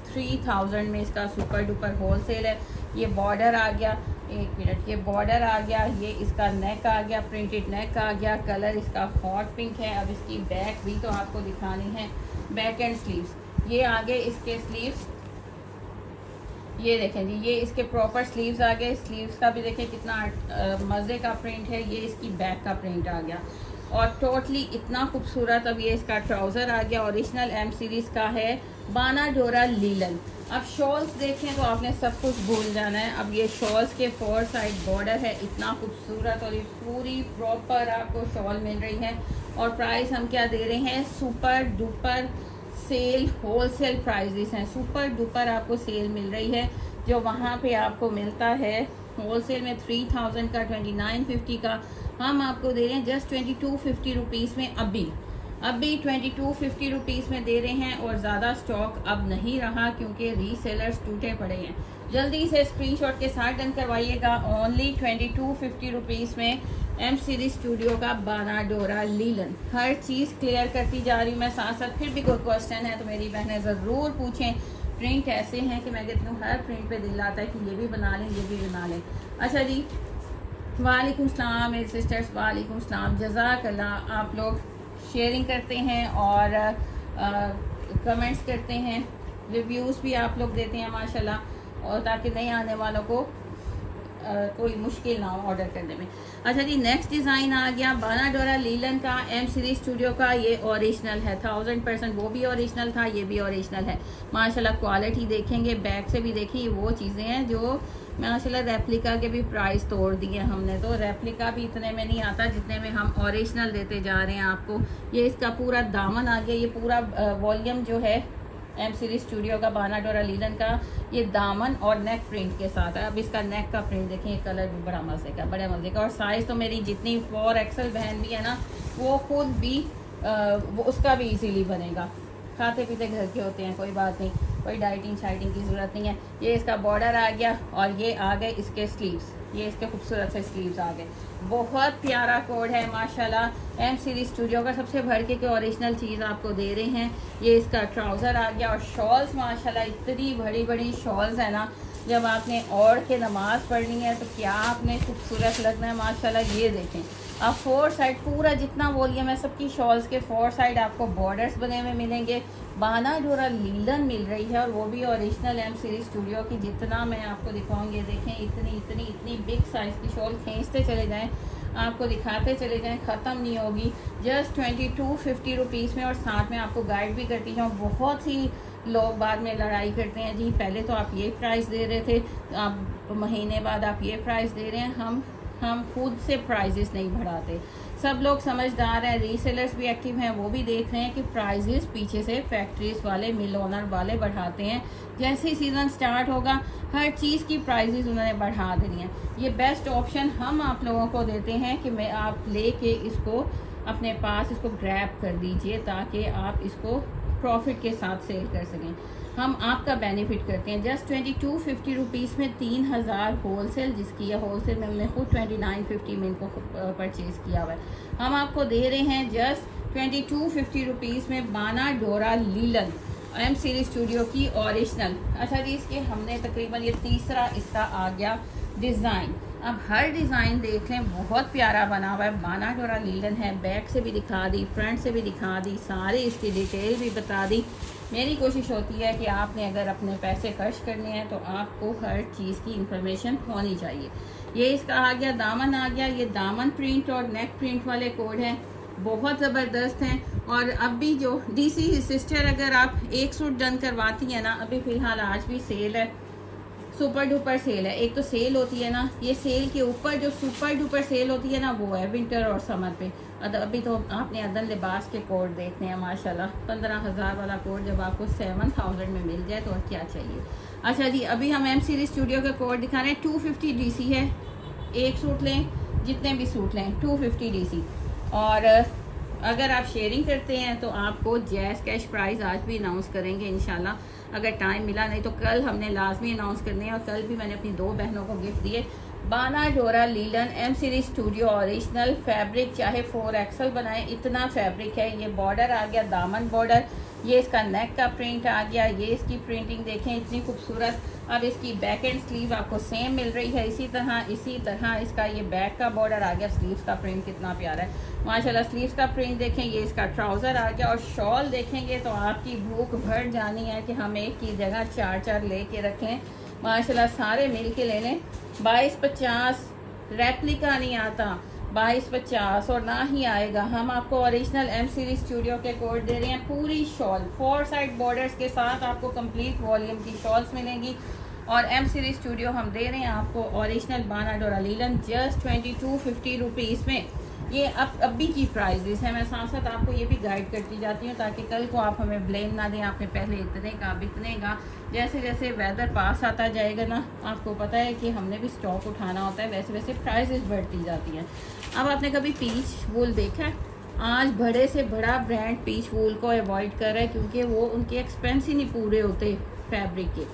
3000 में इसका सुपर डुपर होलसेल है। ये बॉर्डर आ गया, एक मिनट, ये बॉर्डर आ गया, ये इसका नेक आ गया, प्रिंटेड नेक आ गया, कलर इसका हॉट पिंक है। अब इसकी बैक भी तो आपको दिखानी है, बैक एंड स्लीव्स ये आगे इसके स्लीव्स, ये देखें जी, ये इसके प्रॉपर स्लीव्स आ गए। स्लीव्स का भी देखें कितना मज़े का प्रिंट है। ये इसकी बैक का प्रिंट आ गया और टोटली इतना खूबसूरत। अब ये इसका ट्राउज़र आ गया, ओरिजिनल एम सीरीज़ का है बाना डोरा लीलन। अब शॉल्स देखें तो आपने सब कुछ भूल जाना है। अब ये शॉल्स के 4 साइड बॉर्डर है, इतना खूबसूरत, और ये पूरी प्रॉपर आपको शॉल मिल रही है। और प्राइस हम क्या दे रहे हैं, super duper sale wholesale prices हैं, सुपर डुपर आपको सेल मिल रही है। जो वहाँ पे आपको मिलता है होलसेल में 3000 का, 2950 का, हम आपको दे रहे हैं जस्ट 2250 रुपीज़ में। अभी अब भी 2250 रुपीज़ में दे रहे हैं और ज़्यादा स्टॉक अब नहीं रहा क्योंकि रीसेलर्स टूटे पड़े हैं। जल्दी से स्क्रीनशॉट के साथ डन करवाइएगा। ओनली 2250 रुपीज़ में एम सीरीज स्टूडियो का बानाडोरा लीलन। हर चीज़ क्लियर करती जा रही हूँ मैं साथ साथ। फिर भी कोई क्वेश्चन है तो मेरी बहनें ज़रूर पूछें। प्रिंट ऐसे हैं कि मैं कहती हूँ हर प्रिंट पे दिल आता है कि ये भी बना लें, ये भी बना लें। अच्छा जी, वालेकुम सलाम मेरे सिस्टर्स, वालेकुम सलाम, जज़ाकल्लाह। आप लोग शेयरिंग करते हैं और कमेंट्स करते हैं, रिव्यूज़ भी आप लोग देते हैं माशाल्लाह, और ताकि नए आने वालों को कोई मुश्किल ना हो ऑर्डर करने में। अच्छा जी, नेक्स्ट डिज़ाइन आ गया बानाडोरा लीलन का, एम सीरीज स्टूडियो का। ये ओरिजिनल है 1000%, वो भी ओरिजिनल था, ये भी ओरिजिनल है माशाल्लाह। क्वालिटी देखेंगे, बैक से भी देखिए, वो चीज़ें हैं जो माशाल्लाह रेप्लिका के भी प्राइस तोड़ दिए हमने। तो रेप्लिका भी इतने में नहीं आता जितने में हम ओरिजिनल देते जा रहे हैं आपको। ये इसका पूरा दामन आ गया, ये पूरा वॉल्यूम जो है एम सीरीज स्टूडियो का बानाडोरा लीलन का, ये दामन और नेक प्रिंट के साथ है। अब इसका नेक का प्रिंट देखें, कलर भी बड़ा मज़े का, बड़े मज़े का। और साइज़ तो मेरी जितनी 4XL बहन भी है ना, वो खुद भी वो उसका भी इजीली बनेगा। खाते पीते घर के होते हैं, कोई बात नहीं, कोई डाइटिंग शाइटिंग की ज़रूरत नहीं है। ये इसका बॉर्डर आ गया और ये आ गए इसके स्लीव्स, ये इसके खूबसूरत से स्लीव्स आ गए। बहुत प्यारा कोड है माशाल्लाह। एम सीरीज स्टूडियो का सबसे भर के ओरिजिनल चीज़ आपको दे रहे हैं। ये इसका ट्राउज़र आ गया और शॉल्स माशाल्लाह इतनी बड़ी बड़ी शॉल्स है ना, जब आपने ओढ़ के नमाज़ पढ़नी है तो क्या आपने खूबसूरत लगना है माशाल्लाह। ये देखें आप, 4 साइड पूरा जितना वॉल्यूम है सबकी शॉल्स के 4 साइड आपको बॉर्डर्स बने हुए मिलेंगे। बानाडोरा लीलन मिल रही है और वो भी ओरिजिनल एम सीरीज स्टूडियो की। जितना मैं आपको दिखाऊंगी, देखें इतनी इतनी इतनी बिग साइज़ की शॉल, खींचते चले जाएं, आपको दिखाते चले जाएं, ख़त्म नहीं होगी। जस्ट 2250 रुपीज़ में, और साथ में आपको गाइड भी करती जाऊँ। बहुत सी लोग बाद में लड़ाई करते हैं, जी पहले तो आप ये प्राइस दे रहे थे, आप महीने बाद आप ये प्राइस दे रहे हैं। हम खुद से प्राइजेस नहीं बढ़ाते, सब लोग समझदार हैं, रीसेलर्स भी एक्टिव हैं, वो भी देख रहे हैं कि प्राइजेस पीछे से फैक्ट्रीज वाले, मिल ओनर वाले बढ़ाते हैं। जैसे ही सीज़न स्टार्ट होगा हर चीज़ की प्राइजेस उन्होंने बढ़ा देनी है। ये बेस्ट ऑप्शन हम आप लोगों को देते हैं कि मैं आप लेके इसको अपने पास इसको ग्रैब कर दीजिए ताकि आप इसको प्रॉफिट के साथ सेल कर सकें। हम आपका बेनिफिट करते हैं। जस्ट 2250 रुपीज़ में 3000 होलसेल, जिसकी है होलसेल में हमने खुद 2950 में इनको परचेज़ किया हुआ है। हम आपको दे रहे हैं जस्ट 2250 रुपीज़ में बानाडोरा लीलन एम सीरीज स्टूडियो की ओरिजिनल। अच्छा जी, इसके हमने तकरीबन ये तीसरा इसका आ गया डिज़ाइन। अब हर डिज़ाइन देख लें, बहुत प्यारा बना हुआ है, बानाडोरा लीलन है। बैक से भी दिखा दी, फ्रंट से भी दिखा दी, सारे इसकी डिटेल भी बता दी। मेरी कोशिश होती है कि आपने अगर अपने पैसे खर्च करने हैं तो आपको हर चीज़ की इंफॉर्मेशन होनी चाहिए। ये इसका आ गया दामन आ गया, ये दामन प्रिंट और नेक प्रिंट वाले कोड हैं, बहुत ज़बरदस्त हैं। और अब भी जो डीसी सिस्टर, अगर आप एक सूट डन करवाती हैं ना, अभी फ़िलहाल आज भी सेल है, सुपर डुपर सेल है। एक तो सेल होती है ना, ये सेल के ऊपर जो सुपर डुपर सेल होती है ना, वो है विंटर और समर पे। अभी तो आपने अदन लिबास के कोड देखने हैं माशाल्लाह, 15,000 वाला कोड जब आपको 7000 में मिल जाए तो और क्या चाहिए। अच्छा जी, अभी हम एम सीरीज स्टूडियो के कोड दिखा रहे हैं। 250 डीसी है, एक सूट लें, जितने भी सूट लें 250 डीसी। और अगर आप शेयरिंग करते हैं तो आपको जैज़ कैश प्राइस आज भी अनाउंस करेंगे इंशाल्लाह, अगर टाइम मिला, नहीं तो कल हमने लाजमी अनाउंस करने हैं। और कल भी मैंने अपनी 2 बहनों को गिफ्ट दिए। बानाडोरा linen M series studio original fabric, चाहे 4XL बनाए, इतना फैब्रिक है। ये बॉर्डर आ गया दामन बॉर्डर, ये इसका नेक का प्रिंट आ गया, ये इसकी प्रिंटिंग देखें इतनी खूबसूरत। अब इसकी बैक एंड स्लीव आपको सेम मिल रही है, इसी तरह इसका ये बैक का बॉर्डर आ गया। स्लीव्स का प्रिंट कितना प्यारा है माशाल्लाह, स्लीव्स का प्रिंट देखें। ये इसका ट्राउज़र आ गया और शॉल देखेंगे तो आपकी भूख भर जानी है कि हम एक की जगह 4 लेके रख लें माशाल्लाह, सारे मिल के ले लें। 2250 रेप्लिका नहीं आता, 2250 और ना ही आएगा। हम आपको ओरिजिनल एम सीरीज स्टूडियो के कोड दे रहे हैं। पूरी शॉल 4 साइड बॉर्डर्स के साथ आपको कंप्लीट वॉल्यूम की शॉल्स मिलेंगी। और एम सीरीज स्टूडियो हम दे रहे हैं आपको ओरिजिनल बानाडोरा लीलन जस्ट 2250 रुपीज़ में। ये अब भी की प्राइजेस है, मैं साथ साथ आपको ये भी गाइड करती जाती हूँ ताकि कल को आप हमें ब्लेम ना दें, आपने पहले इतने का बिकने का। जैसे जैसे वेदर पास आता जाएगा ना, आपको पता है कि हमने भी स्टॉक उठाना होता है, वैसे वैसे प्राइजेस बढ़ती जाती हैं। अब आपने कभी पीच वूल देखा है? आज बड़े से बड़ा ब्रांड पीच वूल को अवॉइड कर रहा है क्योंकि वो उनके एक्सपेंस ही नहीं पूरे होते फैब्रिक के।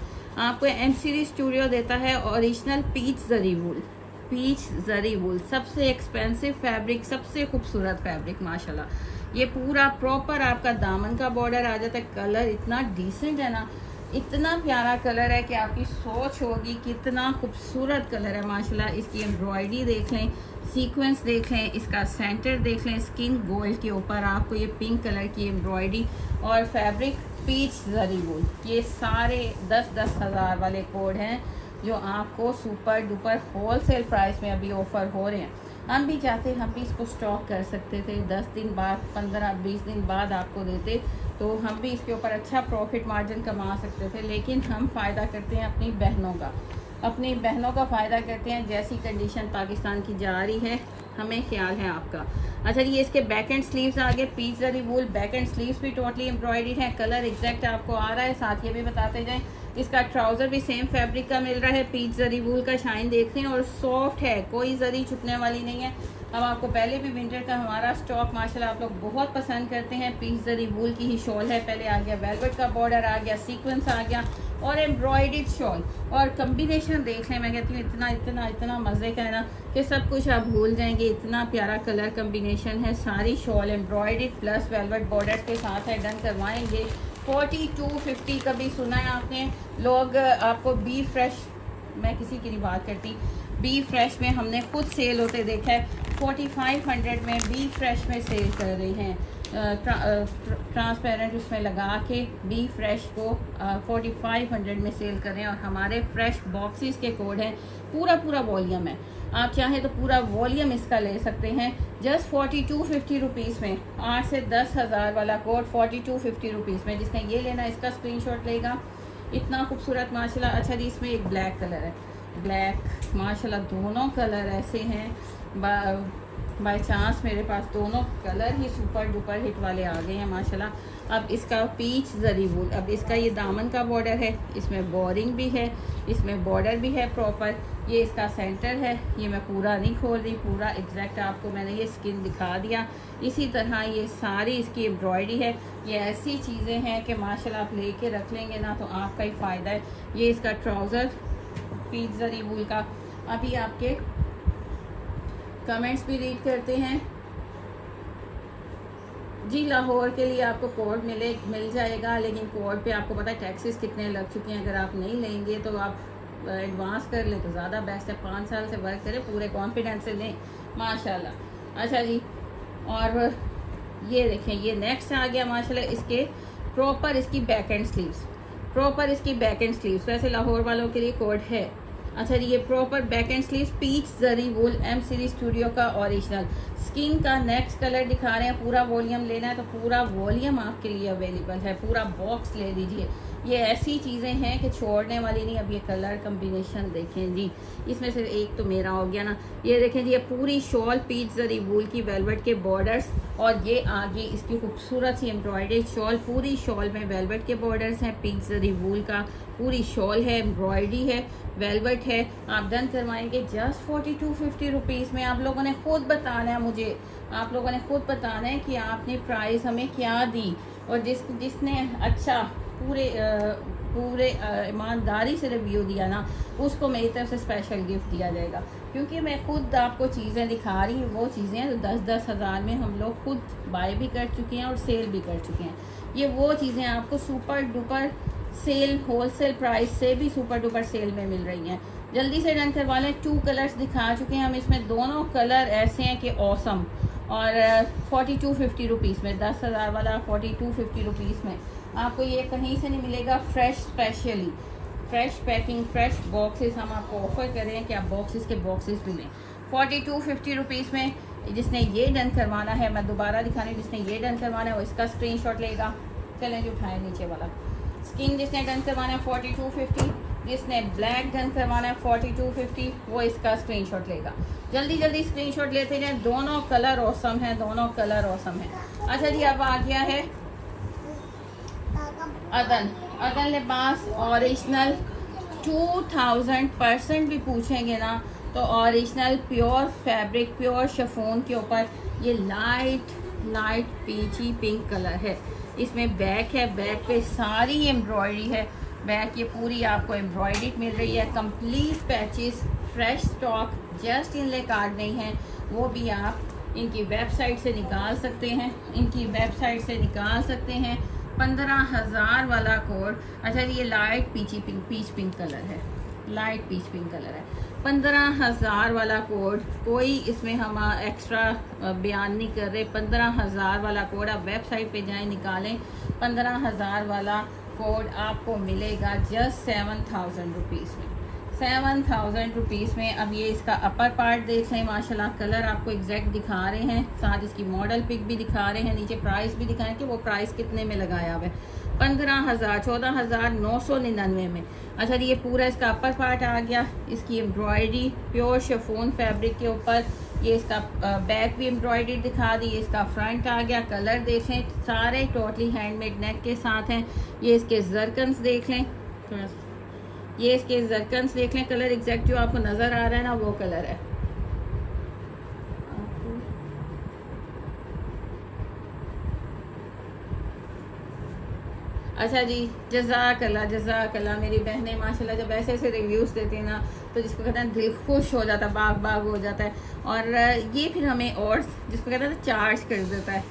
आपको एम सीरीज स्टूडियो देता है ओरिजिनल पीच जरी वूल। पीच जरी वूल सबसे एक्सपेंसिव फैब्रिक, सबसे खूबसूरत फैब्रिक माशाल्लाह। ये पूरा प्रॉपर आपका दामन का बॉर्डर आ जाता है। कलर इतना डिसेंट है ना, इतना प्यारा कलर है कि आपकी सोच होगी कितना खूबसूरत कलर है माशाल्लाह। इसकी एम्ब्रॉयडरी देख लें, सीक्वेंस देख लें, इसका सेंटर देख लें, स्किन गोल्ड के ऊपर आपको ये पिंक कलर की एम्ब्रॉयडरी और फैब्रिक पीच जरी वूल। ये सारे 10-10 हज़ार वाले कोड हैं जो आपको सुपर डुपर होलसेल प्राइस में अभी ऑफर हो रहे हैं। हम भी चाहते हम भी इसको स्टॉक कर सकते थे, 10 दिन बाद 15-20 दिन बाद आपको देते तो हम भी इसके ऊपर अच्छा प्रॉफिट मार्जिन कमा सकते थे, लेकिन हम फ़ायदा करते हैं अपनी बहनों का फ़ायदा करते हैं। जैसी कंडीशन पाकिस्तान की जा रही है हमें ख्याल है आपका। अच्छा ये इसके बैक एंड स्लीव्स आ गए peach zari wool. Back and sleeves भी टोटली एम्ब्रॉयडर्ड है, कलर एग्जैक्ट आपको आ रहा है। साथ ये भी बताते जाएं इसका ट्राउज़र भी सेम फैब्रिक का मिल रहा है, पीच जरी वूल का। शाइन देख रहे हैं और सॉफ्ट है, कोई जरी छुपने वाली नहीं है। अब आपको पहले भी विंटर का हमारा स्टॉक माशाल्लाह आप लोग बहुत पसंद करते हैं। पीच जरी वूल की ही शॉल है, पहले आ गया वेलवेट का बॉर्डर आ गया, सीक्वेंस आ गया और एम्ब्रॉयडर्ड शॉल। और कम्बिनेशन देख लें, मैं कहती हूँ इतना इतना इतना मज़े का है ना कि सब कुछ आप भूल जाएंगे। इतना प्यारा कलर कम्बिनेशन है। सारी shawl embroidered plus velvet border के साथ है। डन करवाएंगे 4250 कभी सुना है आपने लोग। आपको बी फ्रेश, मैं किसी की नहीं बात करती, बी फ्रेश में हमने खुद सेल होते देखा है। 4500 में बी फ्रेश में सेल कर रहे हैं, ट्रांसपेरेंट उसमें लगा के बी फ्रेश को 4500 में सेल कर रहे हैं। और हमारे फ्रेश बॉक्सेस के कोड हैं, पूरा वॉल्यूम है। आप चाहें तो पूरा वॉल्यूम इसका ले सकते हैं जस्ट 4250 रुपीज़ में। 8 से 10 हज़ार वाला कोड 4250 रुपीज़ में। जिसने ये लेना इसका स्क्रीनशॉट लेगा। इतना खूबसूरत माशाल्लाह। अच्छा जी इसमें एक ब्लैक कलर है, ब्लैक माशाल्लाह दोनों कलर ऐसे हैं। बाय चांस मेरे पास दोनों कलर ही सुपर डुपर हिट वाले आ गए हैं माशाल्लाह। अब इसका पीच जरी वूल, अब इसका ये दामन का बॉर्डर है, इसमें बोरिंग भी है, इसमें बॉर्डर भी है प्रॉपर। ये इसका सेंटर है, ये मैं पूरा नहीं खोल रही, पूरा एग्जैक्ट आपको मैंने ये स्किन दिखा दिया। इसी तरह ये सारी इसकी एम्ब्रॉयडरी है। ये ऐसी चीज़ें हैं कि माशाल्लाह आप लेके रख लेंगे ना तो आपका ही फ़ायदा है। ये इसका ट्राउज़र पीच जरी वूल का। अभी आपके कमेंट्स भी रीड करते हैं जी। लाहौर के लिए आपको कोड मिल जाएगा, लेकिन कोड पे आपको पता है टैक्सेस कितने लग चुके हैं। अगर आप नहीं लेंगे तो आप एडवांस कर लें तो ज़्यादा बेस्ट है। 5 साल से वर्क करें, पूरे कॉन्फिडेंस से लें माशाल्लाह। अच्छा जी और ये देखें ये नेक्स्ट आ गया माशाल्लाह। इसके प्रॉपर इसकी बैक एंड स्लीव्स, वैसे लाहौर वालों के लिए कोड है। अच्छा जी ये proper back and sleeves peach zari wool M series studio का ओरिजिनल। स्किन का नेक्स्ट कलर दिखा रहे हैं। पूरा वॉल्यूम लेना है तो पूरा वॉल्यूम आपके लिए अवेलेबल है, पूरा बॉक्स ले लीजिए। ये ऐसी चीज़ें हैं कि छोड़ने वाली नहीं। अब ये कलर कम्बिनेशन देखें जी, इसमें से एक तो मेरा हो गया ना। ये देखें जी ये पूरी शॉल पीच जरी वूल की वेलवेट के बॉर्डर्स और ये आगे इसकी खूबसूरत सी एम्ब्रॉयडरी शॉल। पूरी शॉल में वेलवेट के बॉर्डर्स हैं, पीच जरी वूल का पूरी शॉल है, एम्ब्रॉयडरी है, वेलवेट है। आप डन करवाएंगे जस्ट 4250 रुपीज़ में। आप लोगों ने खुद बताना है मुझे, आप लोगों ने खुद बताना है कि आपने प्राइस हमें क्या दी। और जिसने अच्छा पूरे ईमानदारी से रिव्यू दिया ना उसको मेरी तरफ से स्पेशल गिफ्ट दिया जाएगा। क्योंकि मैं खुद आपको चीज़ें दिखा रही हूँ, वो चीज़ें हैं जो 10-10 हज़ार में हम लोग खुद बाय भी कर चुके हैं और सेल भी कर चुके हैं। ये वो चीज़ें आपको super duper sale wholesale price से भी सुपर डुपर सेल में मिल रही हैं। जल्दी से डन करवा लें। 2 कलर्स दिखा चुके हैं हम, इसमें दोनों कलर ऐसे हैं कि ऑसम। और 4250 रुपीज़ में 10 हज़ार वाला 4250 रुपीज़ में आपको ये कहीं से नहीं मिलेगा। Fresh specially fresh packing fresh boxes हम आपको ऑफर कर रहे हैं कि आप बॉक्सेस के बॉक्सेस भी लें 4250 रुपीज़ में। जिसने ये डन करवाना है, मैं दोबारा दिखाने, जिसने ये डन करवाना है वो इसका स्क्रीनशॉट लेगा। चलें जी उठाएं नीचे वाला। स्किन जिसने डन करवाना है 4250, जिसने ब्लैक डन करवाना है 4250 वो इसका स्क्रीनशॉट लेगा। जल्दी स्क्रीनशॉट लेते जाएं। दोनों कलर ऑसम हैं, दोनों कलर ऑसम हैं। अच्छा जी अब आ गया है अदन लिबास ओरिजिनल 2000% भी पूछेंगे ना तो original pure fabric pure chiffon के ऊपर ये लाइट लाइट पीची पिंक कलर है। इसमें बैक है, बैक पे सारी एम्ब्रॉयडरी है। बैक ये पूरी आपको एम्ब्रॉयडरी मिल रही है। Complete patches, fresh stock, just inlay card नहीं है, वो भी आप इनकी वेबसाइट से निकाल सकते हैं। इनकी वेबसाइट से निकाल सकते हैं। 15,000 वाला कोड। अच्छा ये लाइट पीच पिंक कलर है, लाइट पीच पिंक कलर है। 15,000 वाला कोड, कोई इसमें हम एक्स्ट्रा बयान नहीं कर रहे। 15,000 वाला कोड आप वेबसाइट पे जाएं, निकालें। 15,000 वाला कोड आपको मिलेगा जस्ट 7,000 रुपीज़ में। 7,000 रुपीज़ में। अब ये इसका अपर पार्ट देख लें, माशाल्लाह कलर आपको एग्जैक्ट दिखा रहे हैं, साथ इसकी मॉडल पिक भी दिखा रहे हैं, नीचे प्राइस भी दिखाएं कि वो प्राइस कितने में लगाया हुआ है। 15,000, 14,999 में। अच्छा ये पूरा इसका अपर पार्ट आ गया। इसकी एम्ब्रॉयडरी प्योर शिफॉन फैब्रिक के ऊपर, ये इसका बैक भी एम्ब्रॉयडरी दिखा दी। इसका फ्रंट आ गया। कलर देखें, सारे टोटली हैंडमेड नेक के साथ हैं। ये इसके जरकन्स देख लें, ये इसके जरकन्स देख लें। कलर एग्जैक्ट जो आपको नजर आ रहा है ना, वो कलर है। अच्छा जी, जज़ाकल्लाह मेरी बहनें माशाल्लाह जब ऐसे ऐसे रिव्यूज़ देती हैं ना, तो जिसको कहते हैं दिल खुश हो जाता है, बाग बाग हो जाता है। और ये फिर हमें और जिसको कहते हैं चार्ज कर देता है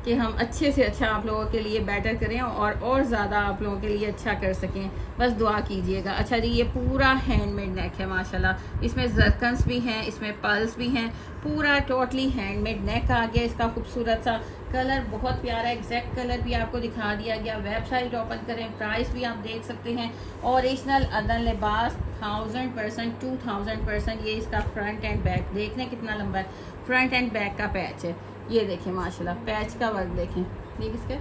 कि हम अच्छे से अच्छा आप लोगों के लिए बेटर करें और ज़्यादा आप लोगों के लिए अच्छा कर सकें। बस दुआ कीजिएगा। अच्छा जी, ये पूरा हैंडमेड नेक है माशाल्लाह। इसमें जरकन्स भी हैं, इसमें पल्स भी हैं, पूरा टोटली हैंडमेड नेक आ गया। इसका खूबसूरत सा कलर बहुत प्यारा, एग्जैक्ट कलर भी आपको दिखा दिया गया। वेबसाइट ओपन करें, प्राइस भी आप देख सकते हैं। ओरिजिनल अदन लिबास 1000%, 2000%। ये इसका फ्रंट एंड बैक देखने कितना लंबा है। फ्रंट एंड बैक का पैच है, ये देखें माशाल्लाह। पैच का वर्क देखें, ये किसके।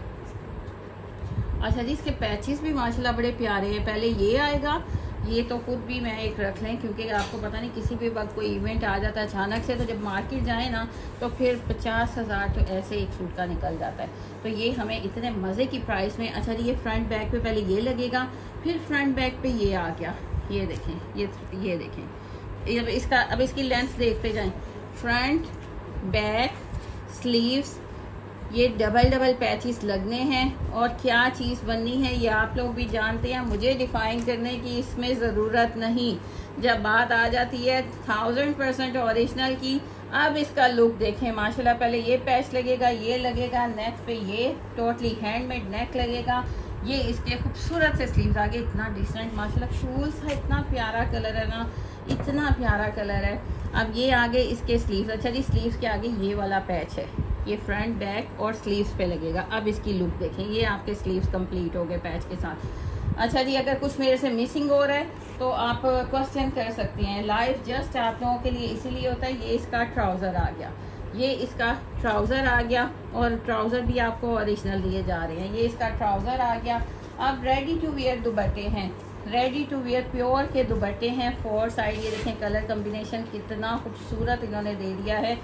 अच्छा जी, इसके पैचेस भी माशाल्लाह बड़े प्यारे हैं। पहले ये आएगा, ये तो खुद भी मैं एक रख लें, क्योंकि आपको पता नहीं किसी भी वक्त कोई इवेंट आ जाता है अचानक से, तो जब मार्केट जाए ना तो फिर 50,000 तो ऐसे एक सूट का निकल जाता है। तो ये हमें इतने मज़े की प्राइस में। अच्छा जी, ये फ्रंट बैक पे पहले ये लगेगा, फिर फ्रंट बैक पे ये आ गया। ये देखें, ये देखें। इसका अब इसकी लेंथ देखते जाएं। फ्रंट बैक स्लीव्स, ये डबल पैचेस लगने हैं। और क्या चीज़ बननी है ये आप लोग भी जानते हैं, मुझे डिफाइन करने की इसमें ज़रूरत नहीं। जब बात आ जाती है 1000% ओरिजिनल की। अब इसका लुक देखें माशाल्लाह। पहले ये पैच लगेगा, ये लगेगा नेक पे, ये टोटली हैंडमेड नेक लगेगा। ये इसके खूबसूरत से स्लीव्स आगे, इतना डिसेंट माशाल्लाह फूल सा, इतना प्यारा कलर है ना, इतना प्यारा कलर है। अब ये आगे इसके स्लीव्स। अच्छा जी, स्लीव्स के आगे ये वाला पैच है, ये फ्रंट बैक और स्लीव्स पे लगेगा। अब इसकी लुक देखें, ये आपके स्लीव्स कंप्लीट हो गए पैच के साथ। अच्छा जी, अगर कुछ मेरे से मिसिंग हो रहा है तो आप क्वेश्चन कर सकती हैं। लाइव जस्ट आप लोगों के लिए इसीलिए होता है। ये इसका ट्राउज़र आ गया, ये इसका ट्राउज़र आ गया, और ट्राउज़र भी आपको ओरिजिनल दिए जा रहे हैं। ये इसका ट्राउज़र आ गया। अब रेडी टू वियर दुपट्टे हैं, रेडी टू वियर प्योर के दुपट्टे हैं। 4 साइड, ये देखें कलर कम्बिनेशन कितना खूबसूरत इन्होंने दे दिया है।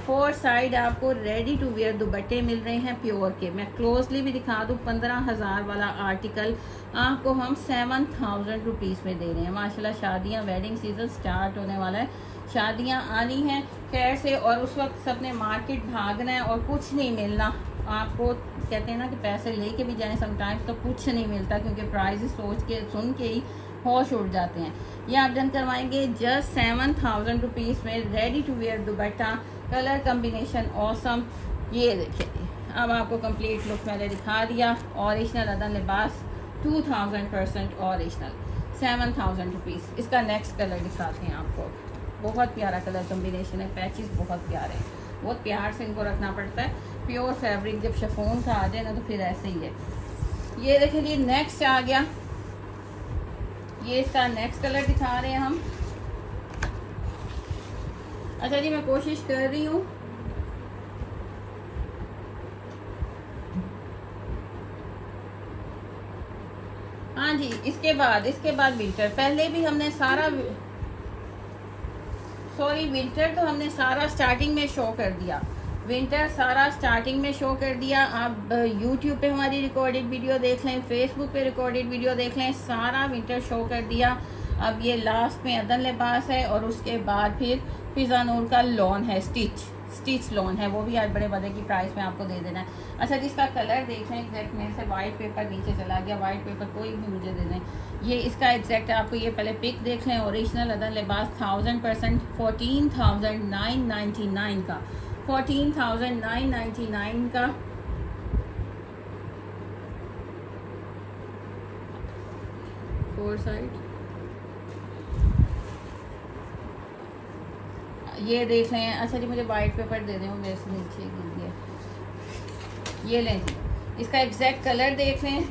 4 साइड आपको रेडी टू वियर दुपट्टे मिल रहे हैं प्योर के। मैं क्लोजली भी दिखा दूँ, 15,000 वाला आर्टिकल आपको हम 7,000 रुपीज़ में दे रहे हैं माशाल्लाह। शादियाँ, वेडिंग सीजन स्टार्ट होने वाला है, शादियाँ आनी हैं खैर से, और उस वक्त सबने मार्केट भागना है और कुछ नहीं मिलना। आपको कहते हैं ना कि पैसे लेके भी जाएं समटाइम्स तो कुछ नहीं मिलता, क्योंकि प्राइस सोच के सुन के ही होश उड़ जाते हैं। ये आप डन करवाएंगे जस्ट 7,000 रुपीज़ में। Ready to wear dupatta, colour combination awesome. ये देखिए, अब आपको कंप्लीट लुक मैंने दिखा दिया। ओरिजिनल अदन लिबास 2000% ओरिजिनल, 7,000 रुपीज़। इसका नेक्स्ट कलर दिखाते हैं आपको, बहुत प्यारा कलर कम्बिनेशन है। पैचेस बहुत प्यारे हैं, बहुत प्यार से इनको रखना पड़ता है। प्योर फैब्रिक जब शिफॉन का आ जाए ना तो फिर ऐसे ही है। ये देखिए जी, नेक्स्ट आ गया, ये इसका नेक्स्ट कलर दिखा रहे हैं हम। अच्छा जी, मैं कोशिश कर रही हूँ हाँ जी। इसके बाद विंटर, पहले भी हमने सारा, सॉरी विंटर तो हमने सारा स्टार्टिंग में शो कर दिया। विंटर सारा स्टार्टिंग में शो कर दिया। आप यूट्यूब पे हमारी रिकॉर्डेड वीडियो देख लें, फेसबुक पे रिकॉर्डेड वीडियो देख लें, सारा विंटर शो कर दिया। अब ये लास्ट में अदन लिबास है, और उसके बाद फिर फिजा नूर का लॉन है, स्टिच स्टिच लॉन है, वो भी आज बड़े मजे की प्राइस में आपको दे देना है। अच्छा जिसका कलर देख लें एग्जैक्ट, मेरे से वाइट पेपर नीचे चला गया, वाइट पेपर कोई भी मुझे दे दें। ये इसका एग्जैक्ट आपको ये पहले पिक देख लें, ओरिजिनल अदर लिबास 1000% 14,999 का, 14,999 का। फोर साइड ये देख लें। अच्छा जी मुझे वाइट पेपर दे दें, मेरे से नीचे गिर गया। ये लें जी, इसका एग्जैक्ट कलर देख लें,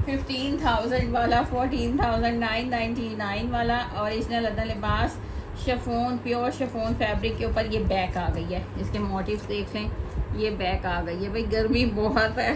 15,000 वाला, 14,999 वाला ओरिजिनल अदर लिबास शिफॉन, प्योर शिफॉन फैब्रिक के ऊपर ये बैक आ गई है। इसके मोटिव्स देख लें, ये बैक आ गई है। भाई गर्मी बहुत है,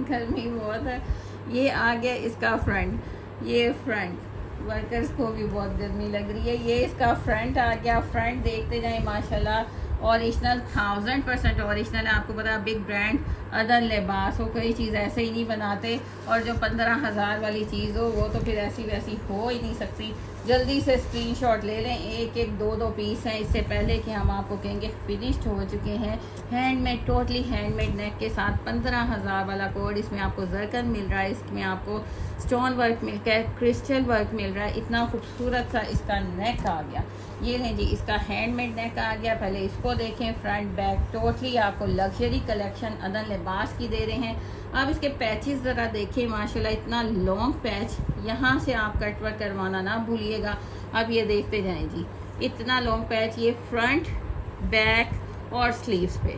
गर्मी बहुत है। ये आ गया इसका फ्रंट, ये फ्रंट वर्कर्स को भी बहुत गर्मी लग रही है। ये इसका फ्रंट आ गया, फ्रंट देखते जाएं माशाल्लाह ओरिजिनल 1000% ओरिजिनल है। आपको पता है बिग ब्रांड अदर लिबास हो, कोई चीज़ ऐसे ही नहीं बनाते, और जो 15,000 वाली चीज़ हो वो तो फिर ऐसी वैसी हो ही नहीं सकती। जल्दी से स्क्रीनशॉट ले लें, एक एक दो दो पीस हैं, इससे पहले कि हम आपको कहेंगे फिनिश्ड हो चुके हैं। हैंडमेड, टोटली हैंडमेड नेक के साथ 15,000 वाला कोड, इसमें आपको जरकन मिल रहा है, इसमें आपको स्टोन वर्क मिल रहा है, क्रिस्टल वर्क मिल रहा है। इतना खूबसूरत सा इसका नेक आ गया। ये लें जी, इसका हैंडमेड नेक आ गया। पहले इसको देखें, फ्रंट बैक टोटली आपको लग्जरी कलेक्शन अदर लिबास की दे रहे हैं। अब इसके पैचेस ज़रा देखें माशाल्लाह, इतना लॉन्ग पैच, यहाँ से आप कट वर्क करवाना ना भूलिएगा। अब ये देखते जाएं जी, इतना लॉन्ग पैच, ये फ्रंट बैक और स्लीव्स पे,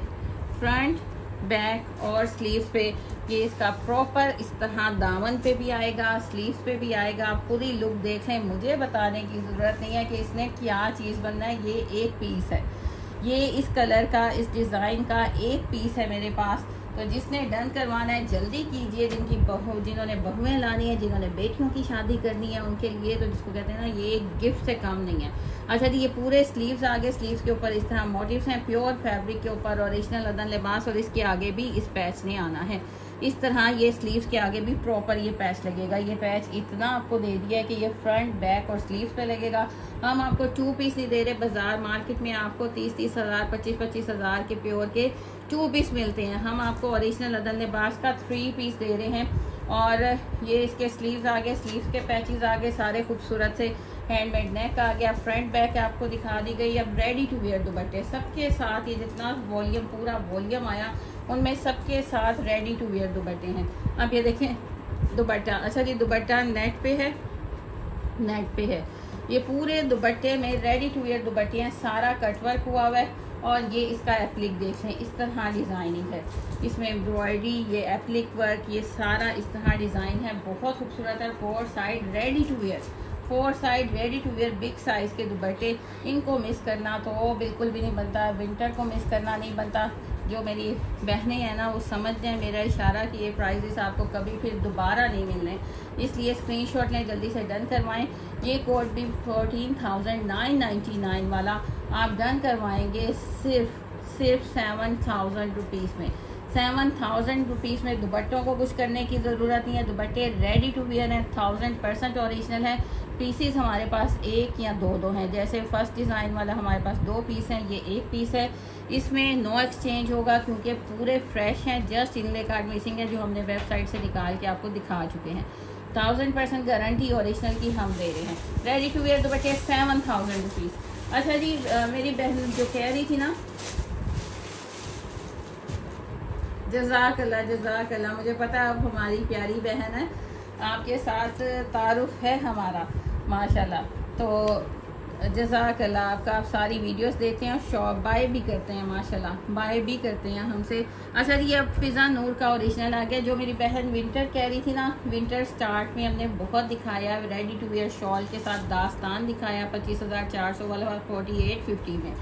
फ्रंट बैक और स्लीव्स पे ये इसका प्रॉपर इस तरह दामन पे भी आएगा, स्लीव्स पे भी आएगा। आप पूरी लुक देख लें, मुझे बताने की ज़रूरत नहीं है कि इसने क्या चीज़ बनना है। ये एक पीस है, ये इस कलर का, इस डिज़ाइन का एक पीस है मेरे पास। तो जिसने डन करवाना है जल्दी कीजिए, जिन्होंने बहुएं लानी है, जिन्होंने बेटियों की शादी करनी है उनके लिए, तो जिसको कहते हैं ना ये गिफ्ट से कम नहीं है। अच्छा जी, ये पूरे स्लीव्स आगे, स्लीव्स के ऊपर इस तरह मोटिव्स हैं, प्योर फैब्रिक के ऊपर ओरिजिनल अदर लिबास, और इसके आगे भी इस पैच ने आना है। इस तरह ये स्लीव्स के आगे भी प्रॉपर ये पैच लगेगा। ये पैच इतना आपको दे दिया है कि ये फ्रंट बैक और स्लीव्स पे लगेगा। हम आपको 2 पीस नहीं दे रहे, बाजार मार्केट में आपको 30-30 हज़ार, 25-25 हज़ार के प्योर के 2 पीस मिलते हैं। हम आपको ओरिजिनल अदर लिबास का 3 पीस दे रहे हैं। और ये इसके स्लीव्स आगे, स्लीव्स के पैचेस आगे सारे खूबसूरत से, हैंडमेड नेक आ गया, फ्रंट बैक आपको दिखा दी गई। अब रेडी टू वेयर दुपट्टे सबके साथ, ये जितना वॉल्यूम, पूरा वॉल्यूम आया उनमें सबके साथ रेडी टू वेयर दुपट्टे हैं। अब ये देखें दुपट्टा, अच्छा जी दुपट्टा नेट पे है, नेट पे है। ये पूरे दुपट्टे में रेडी टू वेयर दुपट्टे हैं, सारा कटवर्क हुआ हुआ है। और ये इसका एप्लिक देख लें, इस तरह डिज़ाइनिंग है, इसमें एम्ब्रॉयडरी, ये एप्लिक वर्क, ये सारा इस तरह डिज़ाइन है, बहुत खूबसूरत है। 4 side ready to wear, 4 side ready to wear big size के दुपट्टे। इनको मिस करना तो बिल्कुल भी नहीं बनता, विंटर को मिस करना नहीं बनता। जो मेरी बहनें हैं ना वो समझ जाएं मेरा इशारा कि ये प्राइजेस आपको कभी फिर दोबारा नहीं मिलने, इसलिए स्क्रीनशॉट लें, जल्दी से डन करवाएं। ये कोड भी 14,999 वाला आप डन करवाएंगे सिर्फ 7,000 रुपीज़ में। 7,000 रुपीज़ में दुपट्टों को कुछ करने की ज़रूरत नहीं है। दुपट्टे रेडी टू वेयर हैं, 1000% ओरिजिनल है। पीसीस हमारे पास 1 या 2 हैं, जैसे फर्स्ट डिज़ाइन वाला हमारे पास 2 पीस हैं, ये 1 पीस है। इसमें नो एक्सचेंज होगा क्योंकि पूरे फ्रेश हैं, जस्ट इनले कार्ड मिसिंग है जो हमने वेबसाइट से निकाल के आपको दिखा चुके हैं। 1000% गारंटी ओरिजिनल की हम दे रहे हैं। रेडी टू वेयर दुपट्टे 7,000 रुपीज़। अच्छा जी, मेरी बहन जो कह रही थी ना, जज़ाकल्लाह जज़ाकल्लाह, मुझे पता है अब हमारी प्यारी बहन है, आपके साथ तारुफ है हमारा माशाल्लाह। तो जज़ाकल्लाह आपका, आप सारी वीडियोस देखते हैं और शॉप बाय भी करते हैं माशाल्लाह, बाय भी करते हैं हमसे। अच्छा जी, अब फिज़ा नूर का ओरिजिनल आ गया। जो मेरी बहन विंटर कह रही थी ना, विंटर स्टार्ट में हमने बहुत दिखाया, रेडी टू वेयर शॉल के साथ दास्तान दिखाया 25,400 वाला 4850 में।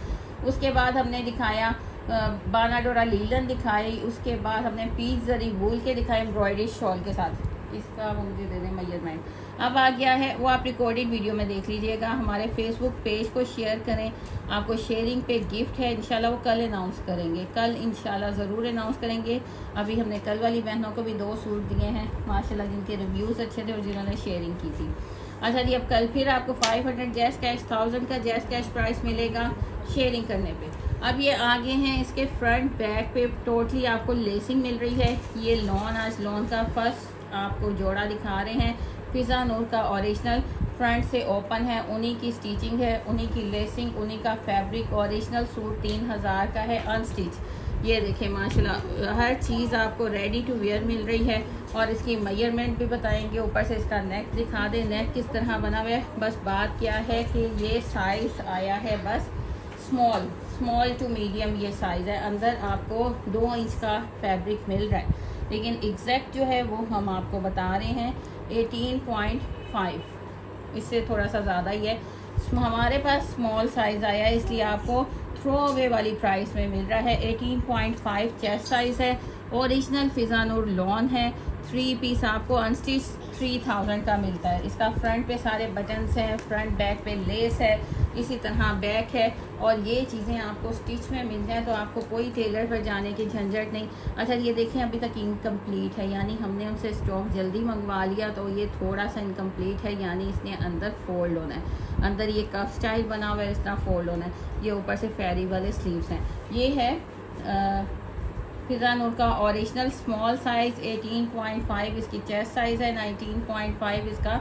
उसके बाद हमने दिखाया बाना डोरा लीलन दिखाई, उसके बाद हमने पीच जरी वूल के दिखाए एम्ब्रॉयडरी शॉल के साथ। इसका वो मुझे दे दें मेजरमेंट। अब आ गया है, वो आप रिकॉर्डेड वीडियो में देख लीजिएगा। हमारे फेसबुक पेज को शेयर करें, आपको शेयरिंग पे गिफ्ट है इंशाल्लाह, वो कल अनाउंस करेंगे, कल इंशाल्लाह ज़रूर अनाउंस करेंगे। अभी हमने कल वाली बहनों को भी 2 सूट दिए हैं माशाल्लाह, जिनके रिव्यूज़ अच्छे थे और जिन्होंने शेयरिंग की थी। अच्छा जी, अब कल फिर आपको 500 जैस कैश, 1000 का जैस कैश प्राइस मिलेगा। शेयरिंग करने पे। अब ये आगे हैं, इसके फ्रंट बैक पे टोटली आपको लेसिंग मिल रही है। ये लॉन, आज लॉन का फर्स्ट आपको जोड़ा दिखा रहे हैं, फिजा नूर का ओरिजिनल, फ्रंट से ओपन है, उन्हीं की स्टिचिंग है, उन्हीं की लेसिंग, उन्हीं का फैब्रिक। ओरिजिनल सूट 3000 का है अनस्टिच। ये देखिए माशाल्लाह हर चीज़ आपको रेडी टू वेयर मिल रही है। और इसकी मेजरमेंट भी बताएंगे, ऊपर से इसका नेक दिखा दें, नेक किस तरह बना हुआ है। बस बात क्या है कि ये साइज़ आया है बस स्मॉल टू मीडियम ये साइज़ है। अंदर आपको 2 इंच का फैब्रिक मिल रहा है, लेकिन एग्जैक्ट जो है वो हम आपको बता रहे हैं 18.5, इससे थोड़ा सा ज़्यादा ही है। हमारे पास स्मॉल साइज़ आया है, इसलिए आपको थ्रो अवे वाली प्राइस में मिल रहा है। 18.5 चेस्ट साइज़ है, ओरिजिनल फिजा नूर लॉन है। 3 पीस आपको अनस्टिच 3000 का मिलता है। इसका फ्रंट पे सारे बटन्स हैं, फ्रंट बैक पे लेस है, इसी तरह बैक है। और ये चीज़ें आपको स्टिच में मिल जाए तो आपको कोई टेलर पर जाने की झंझट नहीं। अच्छा ये देखें अभी तक इनकम्प्लीट है, यानी हमने उनसे स्टॉक जल्दी मंगवा लिया तो ये थोड़ा सा इनकम्प्लीट है, यानी इसने अंदर फोल्ड होना है। अंदर ये कफ स्टाइल बना हुआ है, इस तरह फोल्ड होना है। ये ऊपर से फेरी वाले स्लीव्स हैं। ये है फिजा नूर का ओरिजिनल स्मॉल साइज़ 18.5 इसकी चेस्ट साइज़ है, 19.5 इसका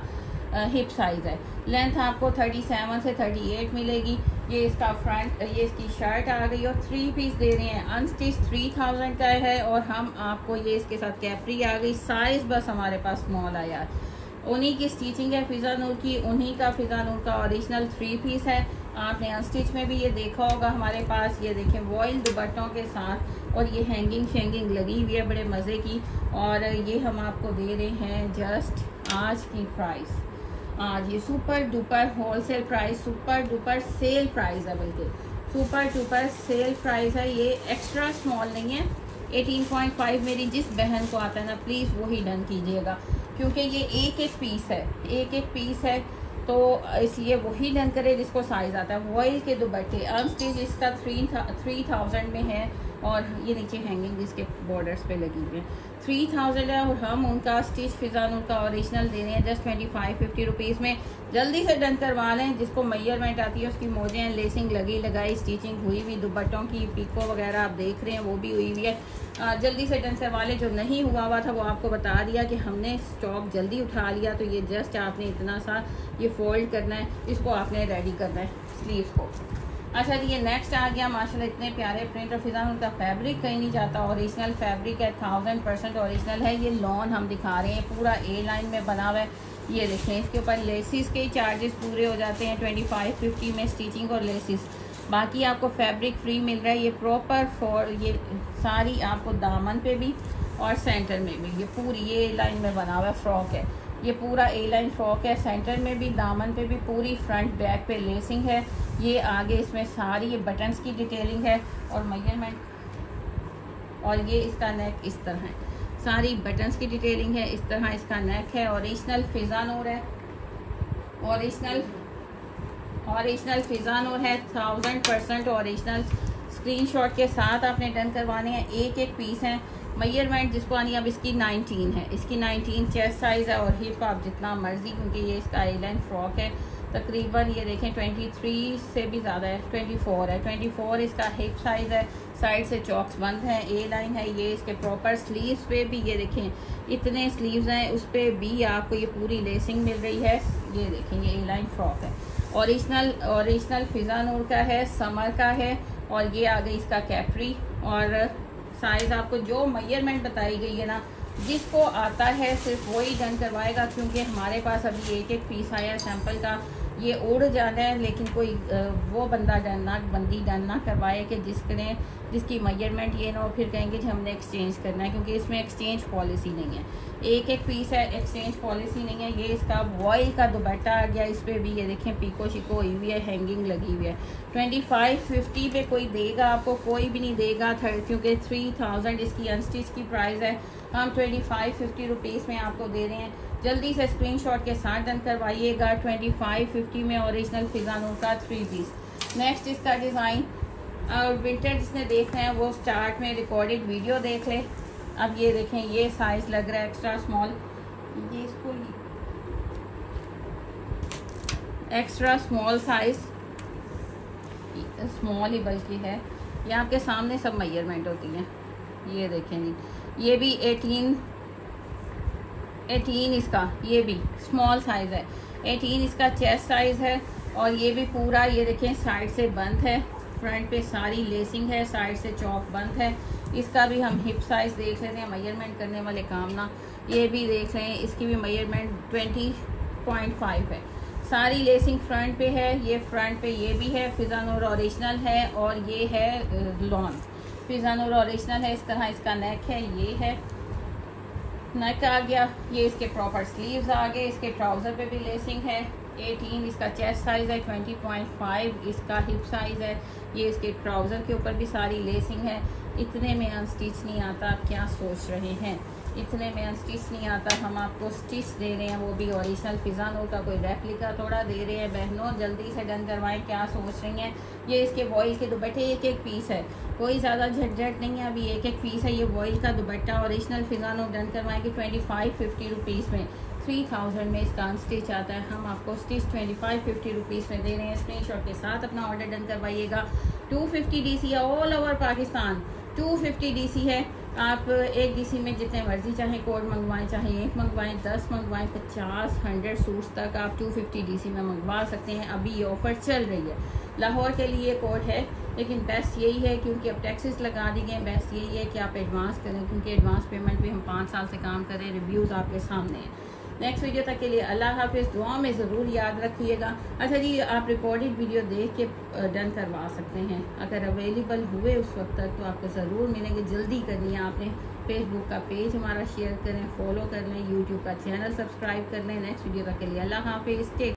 हिप साइज़ है। लेंथ आपको 37 से 38 मिलेगी। ये इसका फ्रंट, ये इसकी शर्ट आ गई और 3 पीस दे रहे हैं अनस्टिच 3000 का है। और हम आपको ये इसके साथ कैप्री आ गई, साइज़ बस हमारे पास स्मॉल आया है। उन्हीं की स्टिचिंग है फिजा नूर की, उन्हीं का फिजा नूर का ओरिजिनल 3 पीस है। आपने अनस्टिच में भी ये देखा होगा हमारे पास। ये देखें वॉइल दुपट्टों के साथ, और ये हैंगिंग शेंगिंग लगी हुई है बड़े मज़े की। और ये हम आपको दे रहे हैं जस्ट आज की प्राइस, आज ये super duper wholesale price, super duper sale price है, बल्कि सुपर डुपर सेल प्राइस है। ये एक्स्ट्रा स्मॉल नहीं है। 18.5 मेरी जिस बहन को आता है ना प्लीज़ वही डन कीजिएगा, क्योंकि ये एक पीस है, एक पीस है, तो इसलिए वही डन करे जिसको साइज़ आता है। वॉइल के दुपट्टे अनस्टिच इसका 3000 में है। और ये नीचे हैंगिंग इसके बॉर्डर्स पे लगी हुई है, 3000 है। और हम उनका स्टिच फिजा नूर का ओरिजिनल दे रहे हैं जस्ट 25-50 रुपीज़ में। जल्दी से डन करवा लें, जिसको मेजरमेंट आती है उसकी मोजें हैं, लेसिंग लगी लगाई, स्टिचिंग हुई हुई, दुपट्टों की पिको वगैरह आप देख रहे हैं वो भी हुई हुई है। जल्दी से डन करवा लें। जो नहीं हुआ था वो आपको बता दिया कि हमने स्टॉक जल्दी उठा लिया, तो ये जस्ट आपने इतना सा ये फोल्ड करना है, इसको आपने रेडी करना है स्लीव्स को। अच्छा जी ये नेक्स्ट आ गया माशाल्लाह इतने प्यारे प्रिंट और फिजा उनका फैब्रिक कहीं नहीं जाता, ओरिजिनल फैब्रिक है, 1000% ओरिजिनल है। ये लॉन हम दिखा रहे हैं, पूरा ए लाइन में बना हुआ है। ये देखें इसके ऊपर लेसिस के चार्जेस पूरे हो जाते हैं 25-50 में, स्टिचिंग और लेसिस। बाकी आपको फैब्रिक फ्री मिल रहा है। ये प्रॉपर फॉर ये सारी आपको दामन पे भी और सेंटर में भी, ये पूरी ये लाइन में बना हुआ है फ्रॉक है। ये पूरा ए लाइन फ्रॉक है, सेंटर में भी दामन पे भी पूरी फ्रंट बैक पे लेसिंग है। ये आगे इसमें सारी ये बटन्स की डिटेलिंग है और मेजरमेंट, और ये इसका नेक इस तरह है, सारी बटन्स की डिटेलिंग है, इस तरह इसका नेक है। ओरिजिनल फिजा नूर है, ओरिजिनल फिजा नूर है, 1000% ओरिजिनल। स्क्रीनशॉट के साथ आपने डन करवाने हैं, एक पीस है। मेजरमेंट जिसको आनी अब इसकी 19 है, इसकी 19 चेस्ट साइज़ है। और हिप आप जितना मर्जी, क्योंकि ये इसका ए लाइन फ्रॉक है, तकरीबन ये देखें 23 से भी ज़्यादा है, 24 है, 24 इसका हिप साइज़ है। साइड से चॉक्स बंद हैं, ए लाइन है। ये इसके प्रॉपर स्लीव्स पे भी ये देखें इतने स्लीव्स हैं, उस पर भी आपको ये पूरी लेसिंग मिल रही है। ये देखें ये ए लाइन फ्रॉक है, ओरिजिनल फिजा नूर का है, समर का है। और ये आ गई इसका कैप्री। और साइज़ आपको जो मेजरमेंट बताई गई है ना, जिसको आता है सिर्फ वही डन करवाएगा, क्योंकि हमारे पास अभी एक पीस आया है सैंपल का। ये उड़ जाना है, लेकिन कोई वो बंदी डन ना करवाए कि जिसकी मेजरमेंट ये ना हो, फिर कहेंगे कि हमने एक्सचेंज करना है, क्योंकि इसमें एक्सचेंज पॉलिसी नहीं है। एक पीस है, एक्सचेंज पॉलिसी नहीं है। ये इसका वॉइल का दुपट्टा आ गया, इस पर भी ये देखें पीको शिको हुई हुई है, हैंगिंग लगी हुई है। 25-50 पे कोई देगा आपको, कोई भी नहीं देगा, क्योंकि 3000 इसकी अनस्टिच की प्राइस है। हम 25-50 रुपीज़ में आपको दे रहे हैं। जल्दी से स्क्रीनशॉट के साथ डन करवाइएगा। 25-50 में ओरिजिनल फिजा नूर का 3 पीस। नेक्स्ट इसका डिज़ाइन और विंटर जिसने देखना है वो स्टार्ट में रिकॉर्डेड वीडियो देख ले। अब ये देखें ये साइज़ लग रहा है एक्स्ट्रा स्मॉल, ये इसको एक्स्ट्रा स्मॉल साइज़, स्मॉल ही बल्कि है। ये आपके सामने सब मेजरमेंट होती हैं। ये देखें जी, ये भी 18 इसका, ये भी स्मॉल साइज़ है। 18 इसका चेस्ट साइज़ है। और ये भी पूरा, ये देखें साइड से बंद है, फ्रंट पे सारी लेसिंग है, साइड से चौक बंद है। इसका भी हम हिप साइज़ देख लेते हैं, मेजरमेंट करने वाले काम ना। ये भी देख लें, इसकी भी मेजरमेंट 20.5 है। सारी लेसिंग फ्रंट पे है। ये फ्रंट पे ये भी है, फिजानूर ओरिजिनल है। और ये है लॉन, फिजानूर ओरिजिनल है। इस तरह इसका नेक है, ये है नेक आ गया। ये इसके प्रॉपर स्लीव्स आ गए। इसके ट्राउज़र पे भी लेसिंग है। 18 इसका चेस्ट साइज़ है, 20.5 इसका हिप साइज़ है। ये इसके ट्राउज़र के ऊपर भी सारी लेसिंग है। इतने में अनस्टिच नहीं आता, आप क्या सोच रहे हैं? इतने में अनस्टिच नहीं आता। हम आपको स्टिच दे रहे हैं, वो भी ओरिजिनल फिजानूर का, कोई रेप्लिका थोड़ा दे रहे हैं। बहनों जल्दी से डन करवाएं, क्या सोच रही हैं? ये इसके वॉइल के दुपट्टे एक एक पीस है, कोई ज़्यादा झटझट नहीं है, अभी एक एक पीस है। ये वॉइल का दुपट्टा ओरिजिनल फिजानूर डन करवाएंगे 25-50 रुपीज़ में। 3000 में इसका अनस्टिच आता है। हम आपको स्टिच 25-50 रुपीज़ में दे रहे हैं। स्क्रीनशॉट के साथ अपना ऑर्डर डन करवाइएगा। 250 DC है ऑल ओवर पाकिस्तान। 250 DC है। आप एक DC में जितने मर्जी चाहे कोड मंगवाएं, चाहे एक मंगवाएं, 10 मंगवाएं, 50, 100 सूट्स तक आप 250 DC में मंगवा सकते हैं। अभी ये ऑफ़र चल रही है। लाहौर के लिए कोड है, लेकिन बेस्ट यही है क्योंकि अब टैक्सेस लगा दी गए। बेस्ट यही है कि आप एडवांस करें, क्योंकि एडवांस पेमेंट भी हम 5 साल से काम करें। रिव्यूज़ आपके सामने हैं। नेक्स्ट वीडियो तक के लिए अल्लाह हाफिज़। दुआ में ज़रूर याद रखिएगा। अच्छा जी, आप रिकॉर्डेड वीडियो देख के डन करवा सकते हैं अगर अवेलेबल हुए उस वक्त तक, तो आपको ज़रूर मिलेंगे। जल्दी करनी है आपने। फेसबुक का पेज हमारा शेयर करें, फॉलो कर लें, यूट्यूब का चैनल सब्सक्राइब कर लें। नेक्स्ट वीडियो तक के लिए अल्लाह हाफिज़।